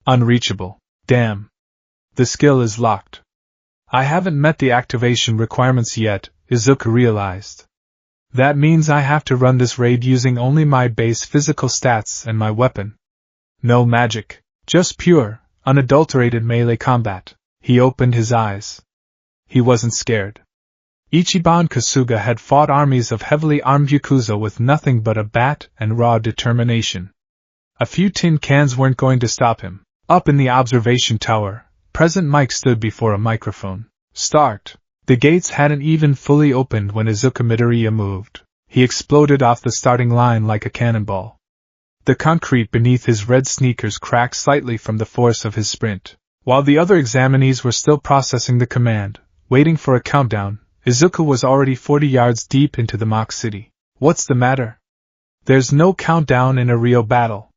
Unreachable. Damn. The skill is locked. I haven't met the activation requirements yet, Izuku realized. That means I have to run this raid using only my base physical stats and my weapon. No magic. Just pure, unadulterated melee combat. He opened his eyes. He wasn't scared. Ichiban Kasuga had fought armies of heavily armed Yakuza with nothing but a bat and raw determination. A few tin cans weren't going to stop him. Up in the observation tower, Present Mike stood before a microphone. Start! The gates hadn't even fully opened when Izuku Midoriya moved. He exploded off the starting line like a cannonball. The concrete beneath his red sneakers cracked slightly from the force of his sprint. While the other examinees were still processing the command, waiting for a countdown, Izuku was already 40 yards deep into the mock city. What's the matter? There's no countdown in a real battle.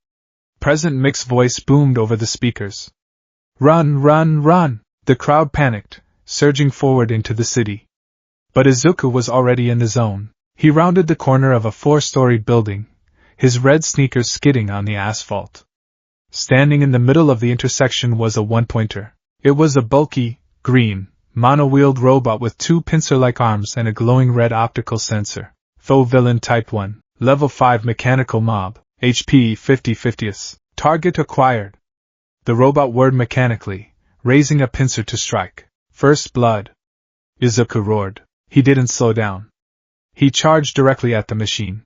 President Mick's voice boomed over the speakers. Run, run, run! The crowd panicked, surging forward into the city. But Izuku was already in the zone. He rounded the corner of a 4-story building, his red sneakers skidding on the asphalt. Standing in the middle of the intersection was a one-pointer. It was a bulky, green, mono-wheeled robot with 2 pincer-like arms and a glowing red optical sensor. Foe villain Type 1, Level 5 mechanical mob, HP 50/50. Target acquired. The robot whirred mechanically, raising a pincer to strike. First blood. Izuku roared. He didn't slow down. He charged directly at the machine.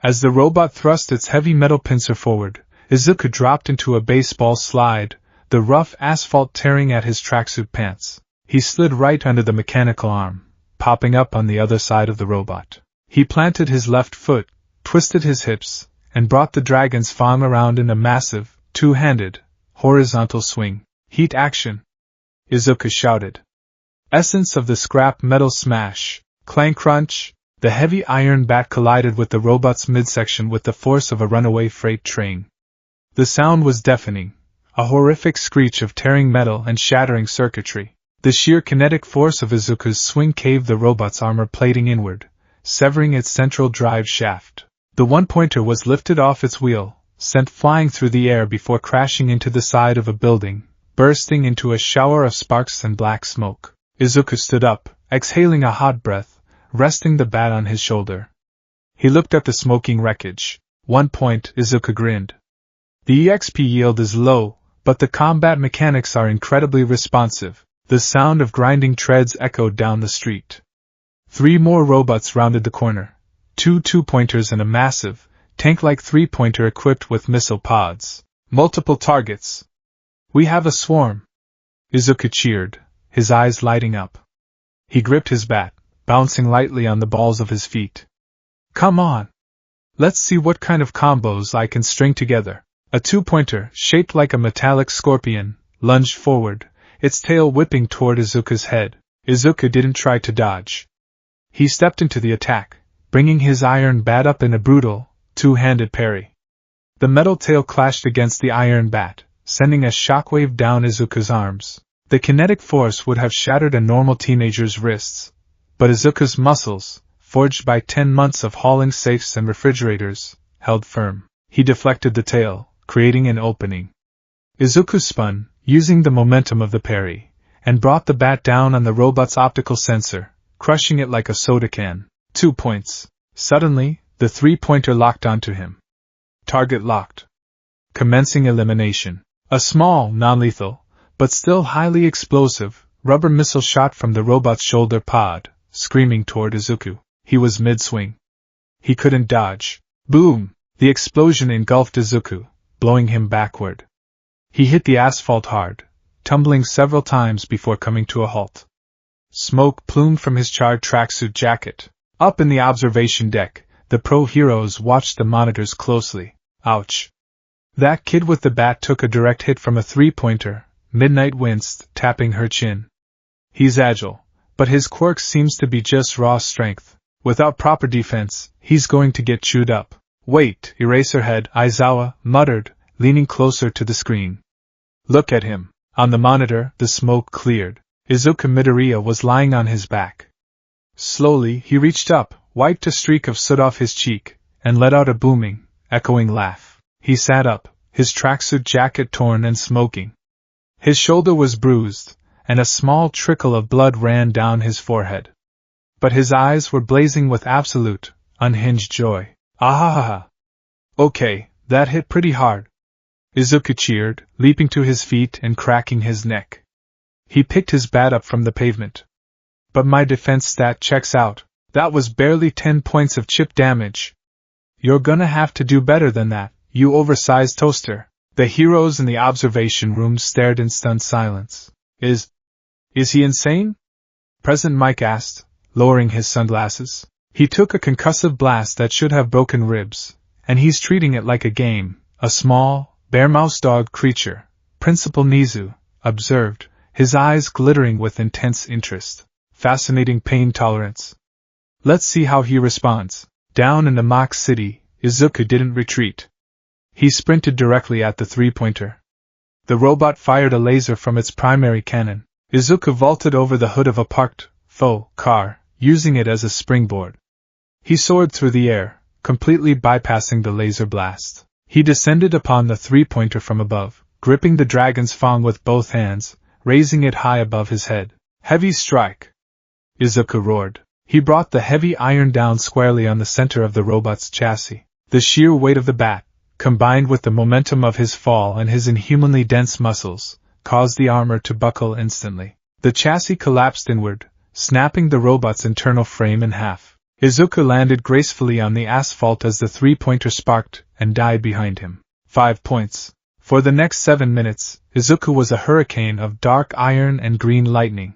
As the robot thrust its heavy metal pincer forward, Izuku dropped into a baseball slide, the rough asphalt tearing at his tracksuit pants. He slid right under the mechanical arm, popping up on the other side of the robot. He planted his left foot, twisted his hips, and brought the dragon's farm around in a massive, two-handed, horizontal swing. Heat action! Izuku shouted. Essence of the scrap metal smash. Clang crunch! The heavy iron bat collided with the robot's midsection with the force of a runaway freight train. The sound was deafening, a horrific screech of tearing metal and shattering circuitry. The sheer kinetic force of Izuku's swing caved the robot's armor plating inward, severing its central drive shaft. The one-pointer was lifted off its wheel, sent flying through the air before crashing into the side of a building, bursting into a shower of sparks and black smoke. Izuku stood up, exhaling a hot breath, resting the bat on his shoulder. He looked at the smoking wreckage. 1 point, Izuku grinned. The EXP yield is low, but the combat mechanics are incredibly responsive. The sound of grinding treads echoed down the street. 3 more robots rounded the corner. 2 two-pointers and a massive, tank-like 3-pointer equipped with missile pods. Multiple targets. We have a swarm. Izuku cheered, his eyes lighting up. He gripped his bat, bouncing lightly on the balls of his feet. Come on! Let's see what kind of combos I can string together. A 2-pointer, shaped like a metallic scorpion, lunged forward, its tail whipping toward Izuku's head. Izuku didn't try to dodge. He stepped into the attack, bringing his iron bat up in a brutal, two-handed parry. The metal tail clashed against the iron bat, sending a shockwave down Izuku's arms. The kinetic force would have shattered a normal teenager's wrists, but Izuku's muscles, forged by 10 months of hauling safes and refrigerators, held firm. He deflected the tail, creating an opening. Izuku spun, using the momentum of the parry, and brought the bat down on the robot's optical sensor, crushing it like a soda can. 2 points. Suddenly, the 3-pointer locked onto him. Target locked. Commencing elimination. A small, non-lethal, but still highly explosive, rubber missile shot from the robot's shoulder pod, screaming toward Izuku. He was mid-swing. He couldn't dodge. Boom! The explosion engulfed Izuku, blowing him backward. He hit the asphalt hard, tumbling several times before coming to a halt. Smoke plumed from his charred tracksuit jacket. Up in the observation deck, the pro-heroes watched the monitors closely. Ouch! That kid with the bat took a direct hit from a 3-pointer, Midnight winced, tapping her chin. He's agile, but his quirk seems to be just raw strength. Without proper defense, he's going to get chewed up. Wait, Eraserhead, Aizawa muttered, leaning closer to the screen. Look at him. On the monitor, the smoke cleared. Izuku Midoriya was lying on his back. Slowly, he reached up, wiped a streak of soot off his cheek, and let out a booming, echoing laugh. He sat up, his tracksuit jacket torn and smoking. His shoulder was bruised, and a small trickle of blood ran down his forehead. But his eyes were blazing with absolute, unhinged joy. Ahahaha! Okay, that hit pretty hard. Izuku cheered, leaping to his feet and cracking his neck. He picked his bat up from the pavement. But my defense stat checks out. That was barely 10 points of chip damage. You're gonna have to do better than that, you oversized toaster. The heroes in the observation room stared in stunned silence. Is he insane? President Mike asked, lowering his sunglasses. He took a concussive blast that should have broken ribs, and he's treating it like a game. A small, bear mouse dog creature, Principal Nizu observed, his eyes glittering with intense interest. Fascinating pain tolerance. Let's see how he responds. Down in the mock city, Izuku didn't retreat. He sprinted directly at the three-pointer. The robot fired a laser from its primary cannon. Izuku vaulted over the hood of a parked, faux car, using it as a springboard. He soared through the air, completely bypassing the laser blast. He descended upon the three-pointer from above, gripping the dragon's fang with both hands, raising it high above his head. Heavy strike! Izuku roared. He brought the heavy iron down squarely on the center of the robot's chassis. The sheer weight of the bat, combined with the momentum of his fall and his inhumanly dense muscles, caused the armor to buckle instantly. The chassis collapsed inward, snapping the robot's internal frame in half. Izuku landed gracefully on the asphalt as the three-pointer sparked and died behind him. 5 points. For the next 7 minutes, Izuku was a hurricane of dark iron and green lightning.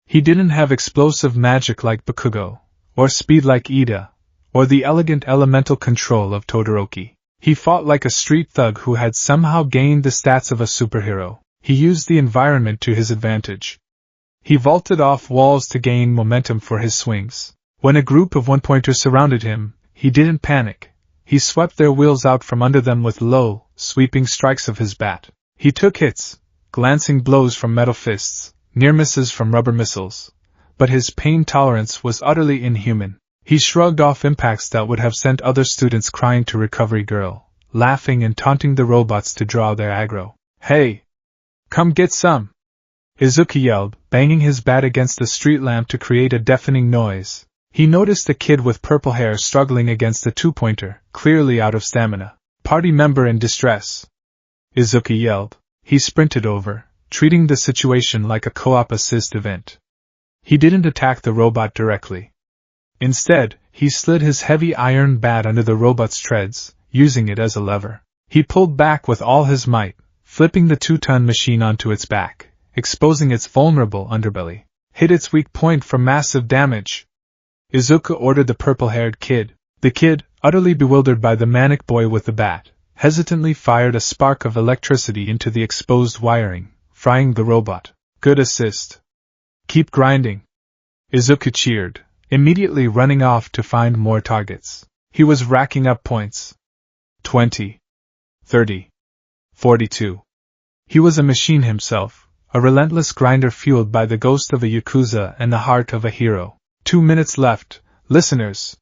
He didn't have explosive magic like Bakugo, or speed like Ida, or the elegant elemental control of Todoroki. He fought like a street thug who had somehow gained the stats of a superhero. He used the environment to his advantage. He vaulted off walls to gain momentum for his swings. When a group of one-pointers surrounded him, he didn't panic. He swept their wheels out from under them with low, sweeping strikes of his bat. He took hits, glancing blows from metal fists, near misses from rubber missiles. But his pain tolerance was utterly inhuman. He shrugged off impacts that would have sent other students crying to Recovery Girl, laughing and taunting the robots to draw their aggro. Hey! Come get some! Izuku yelled, banging his bat against the street lamp to create a deafening noise. He noticed a kid with purple hair struggling against a two-pointer, clearly out of stamina. Party member in distress. Izuku yelled. He sprinted over, treating the situation like a co-op assist event. He didn't attack the robot directly. Instead, he slid his heavy iron bat under the robot's treads, using it as a lever. He pulled back with all his might, flipping the 2-ton machine onto its back, exposing its vulnerable underbelly. Hit its weak point for massive damage. Izuku ordered the purple-haired kid. The kid, utterly bewildered by the manic boy with the bat, hesitantly fired a spark of electricity into the exposed wiring, frying the robot. Good assist. Keep grinding. Izuku cheered, immediately running off to find more targets. He was racking up points. 20. 30. 42. He was a machine himself, a relentless grinder fueled by the ghost of a Yakuza and the heart of a hero. 2 minutes left, listeners.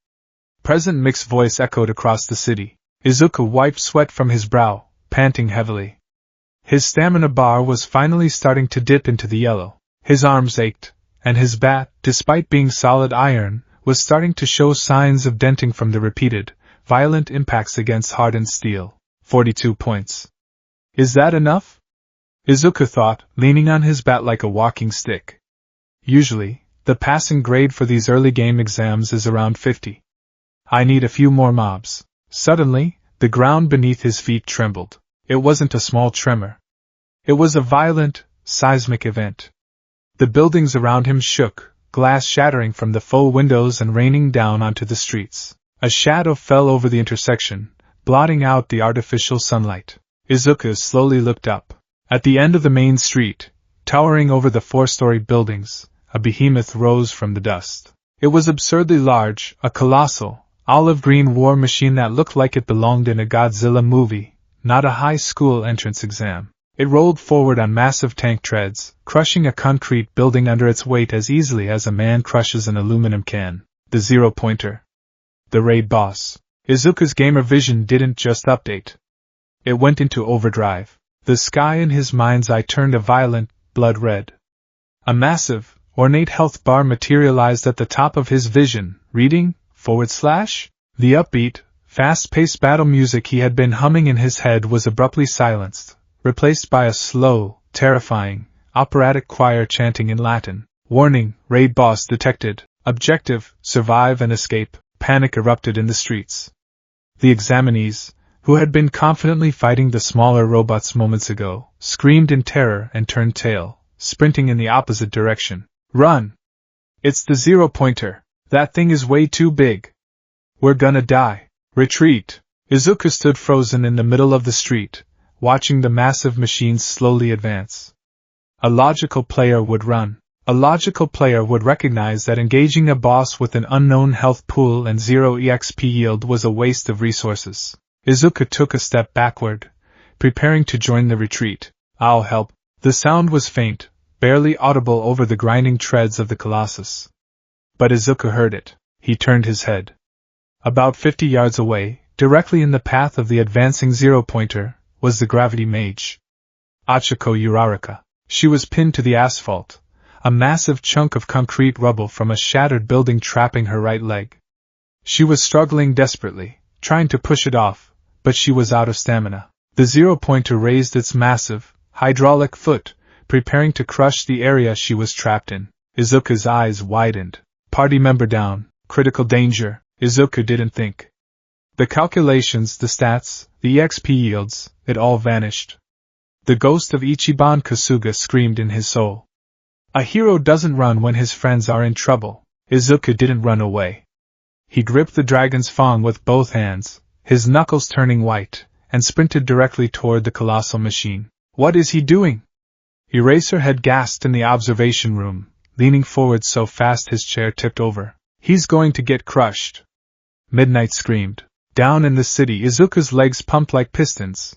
President Mick's voice echoed across the city. Izuku wiped sweat from his brow, panting heavily. His stamina bar was finally starting to dip into the yellow. His arms ached, and his bat, despite being solid iron, was starting to show signs of denting from the repeated, violent impacts against hardened steel. 42 points. Is that enough? Izuku thought, leaning on his bat like a walking stick. Usually, the passing grade for these early game exams is around 50. I need a few more mobs. Suddenly, the ground beneath his feet trembled. It wasn't a small tremor. It was a violent, seismic event. The buildings around him shook, glass shattering from the faux windows and raining down onto the streets. A shadow fell over the intersection, blotting out the artificial sunlight. Izuku slowly looked up. At the end of the main street, towering over the 4-story buildings, a behemoth rose from the dust. It was absurdly large, a colossal, olive-green war machine that looked like it belonged in a Godzilla movie, not a high school entrance exam. It rolled forward on massive tank treads, crushing a concrete building under its weight as easily as a man crushes an aluminum can. The zero-pointer. The raid boss. Izuku's gamer vision didn't just update. It went into overdrive. The sky in his mind's eye turned a violent, blood red. A massive, ornate health bar materialized at the top of his vision, reading, / The upbeat, fast-paced battle music he had been humming in his head was abruptly silenced, replaced by a slow, terrifying, operatic choir chanting in Latin. Warning, raid boss detected. Objective, survive and escape. Panic erupted in the streets. The examinees, who had been confidently fighting the smaller robots moments ago, screamed in terror and turned tail, sprinting in the opposite direction. Run! It's the zero-pointer. That thing is way too big. We're gonna die. Retreat. Izuku stood frozen in the middle of the street, watching the massive machines slowly advance. A logical player would run. A logical player would recognize that engaging a boss with an unknown health pool and zero EXP yield was a waste of resources. Izuku took a step backward, preparing to join the retreat. I'll help. The sound was faint, barely audible over the grinding treads of the Colossus. But Izuku heard it. He turned his head. About 50 yards away, directly in the path of the advancing zero-pointer, was the gravity mage. Achiko Uraraka. She was pinned to the asphalt, a massive chunk of concrete rubble from a shattered building trapping her right leg. She was struggling desperately, trying to push it off, but she was out of stamina. The zero-pointer raised its massive, hydraulic foot, preparing to crush the area she was trapped in. Izuku's eyes widened. Party member down, critical danger. Izuku didn't think. The calculations, the stats, the EXP yields, it all vanished. The ghost of Ichiban Kasuga screamed in his soul. A hero doesn't run when his friends are in trouble. Izuku didn't run away. He gripped the dragon's fang with both hands, his knuckles turning white, and sprinted directly toward the colossal machine. What is he doing? Eraserhead gasped in the observation room, leaning forward so fast his chair tipped over. He's going to get crushed. Midnight screamed. Down in the city, Izuku's legs pumped like pistons.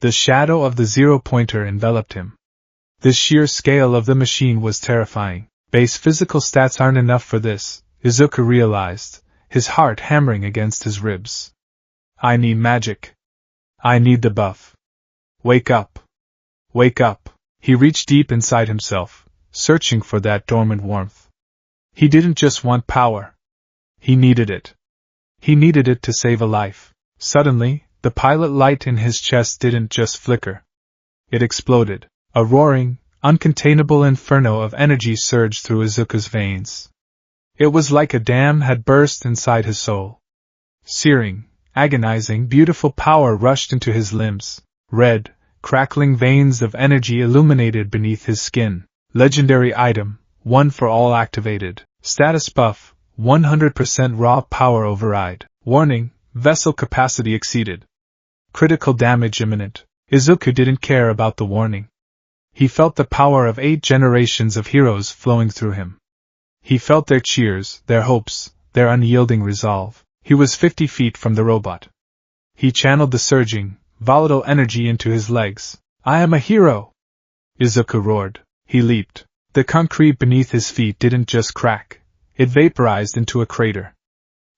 The shadow of the zero-pointer enveloped him. The sheer scale of the machine was terrifying. Base physical stats aren't enough for this, Izuku realized, his heart hammering against his ribs. I need magic. I need the buff. Wake up. Wake up. He reached deep inside himself, searching for that dormant warmth. He didn't just want power. He needed it. He needed it to save a life. Suddenly, the pilot light in his chest didn't just flicker. It exploded. A roaring, uncontainable inferno of energy surged through Izuku's veins. It was like a dam had burst inside his soul. Searing, agonizing, beautiful power rushed into his limbs. Red, crackling veins of energy illuminated beneath his skin. Legendary item, one for all activated. Status buff, 100% raw power override. Warning, vessel capacity exceeded. Critical damage imminent. Izuku didn't care about the warning. He felt the power of 8 generations of heroes flowing through him. He felt their cheers, their hopes, their unyielding resolve. He was 50 feet from the robot. He channeled the surging, volatile energy into his legs. I am a hero! Izuku roared. He leaped. The concrete beneath his feet didn't just crack. It vaporized into a crater.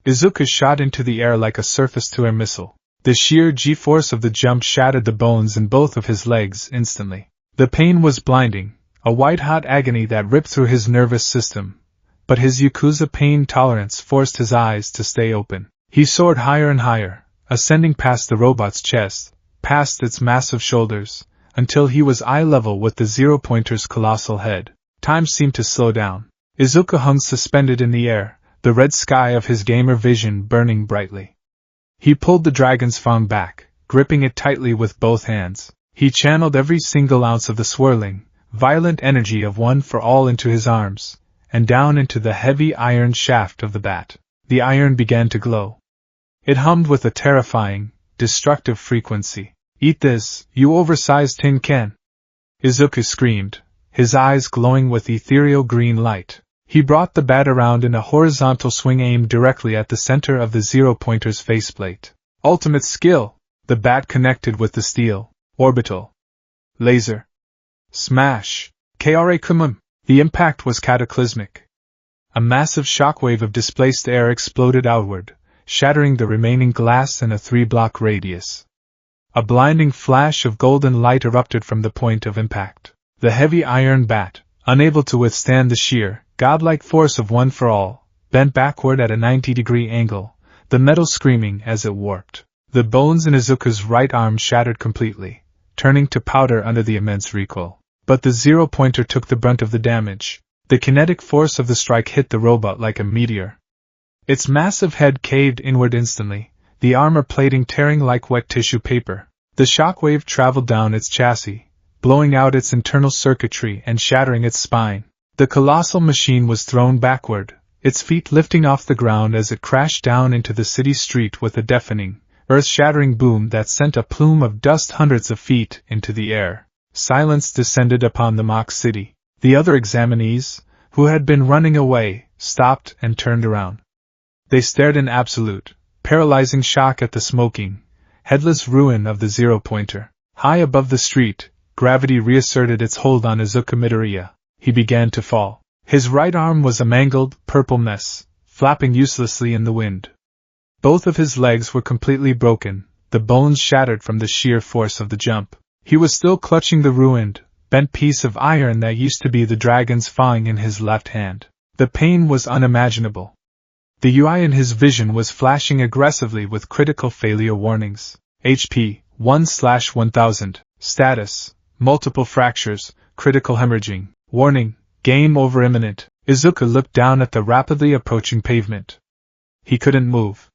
Izuku shot into the air like a surface-to-air missile. The sheer G-force of the jump shattered the bones in both of his legs instantly. The pain was blinding, a white-hot agony that ripped through his nervous system, but his Yakuza pain tolerance forced his eyes to stay open. He soared higher and higher, ascending past the robot's chest, past its massive shoulders, until he was eye-level with the zero-pointer's colossal head. Time seemed to slow down. Izuku hung suspended in the air, the red sky of his gamer vision burning brightly. He pulled the dragon's fang back, gripping it tightly with both hands. He channeled every single ounce of the swirling, violent energy of One for All into his arms, and down into the heavy iron shaft of the bat. The iron began to glow. It hummed with a terrifying, destructive frequency. Eat this, you oversized tin can! Izuku screamed, his eyes glowing with ethereal green light. He brought the bat around in a horizontal swing aimed directly at the center of the zero-pointer's faceplate. Ultimate skill! The bat connected with the steel. Orbital. Laser. Smash. Kra Kumum. The impact was cataclysmic. A massive shockwave of displaced air exploded outward, shattering the remaining glass in a 3-block radius. A blinding flash of golden light erupted from the point of impact. The heavy iron bat, unable to withstand the sheer, godlike force of One for All, bent backward at a 90-degree angle, the metal screaming as it warped. The bones in Izuku's right arm shattered completely, turning to powder under the immense recoil. But the zero-pointer took the brunt of the damage. The kinetic force of the strike hit the robot like a meteor. Its massive head caved inward instantly, the armor plating tearing like wet tissue paper. The shockwave traveled down its chassis, blowing out its internal circuitry and shattering its spine. The colossal machine was thrown backward, its feet lifting off the ground as it crashed down into the city street with a deafening, earth-shattering boom that sent a plume of dust hundreds of feet into the air. Silence descended upon the mock city. The other examinees, who had been running away, stopped and turned around. They stared in absolute, paralyzing shock at the smoking, headless ruin of the zero-pointer. High above the street, gravity reasserted its hold on Izuku Midoriya. He began to fall. His right arm was a mangled, purple mess, flapping uselessly in the wind. Both of his legs were completely broken, the bones shattered from the sheer force of the jump. He was still clutching the ruined, bent piece of iron that used to be the dragon's fang in his left hand. The pain was unimaginable. The UI in his vision was flashing aggressively with critical failure warnings. HP, 1/1000. Status, multiple fractures, critical hemorrhaging. Warning, game over imminent. Izuku looked down at the rapidly approaching pavement. He couldn't move.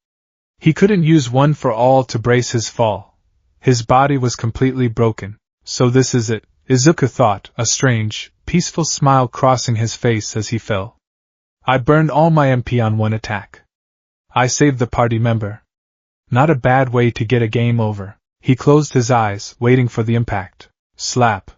He couldn't use one for all to brace his fall. His body was completely broken. So this is it, Izuku thought, a strange, peaceful smile crossing his face as he fell. I burned all my MP on one attack. I saved the party member. Not a bad way to get a game over. He closed his eyes, waiting for the impact. Slap.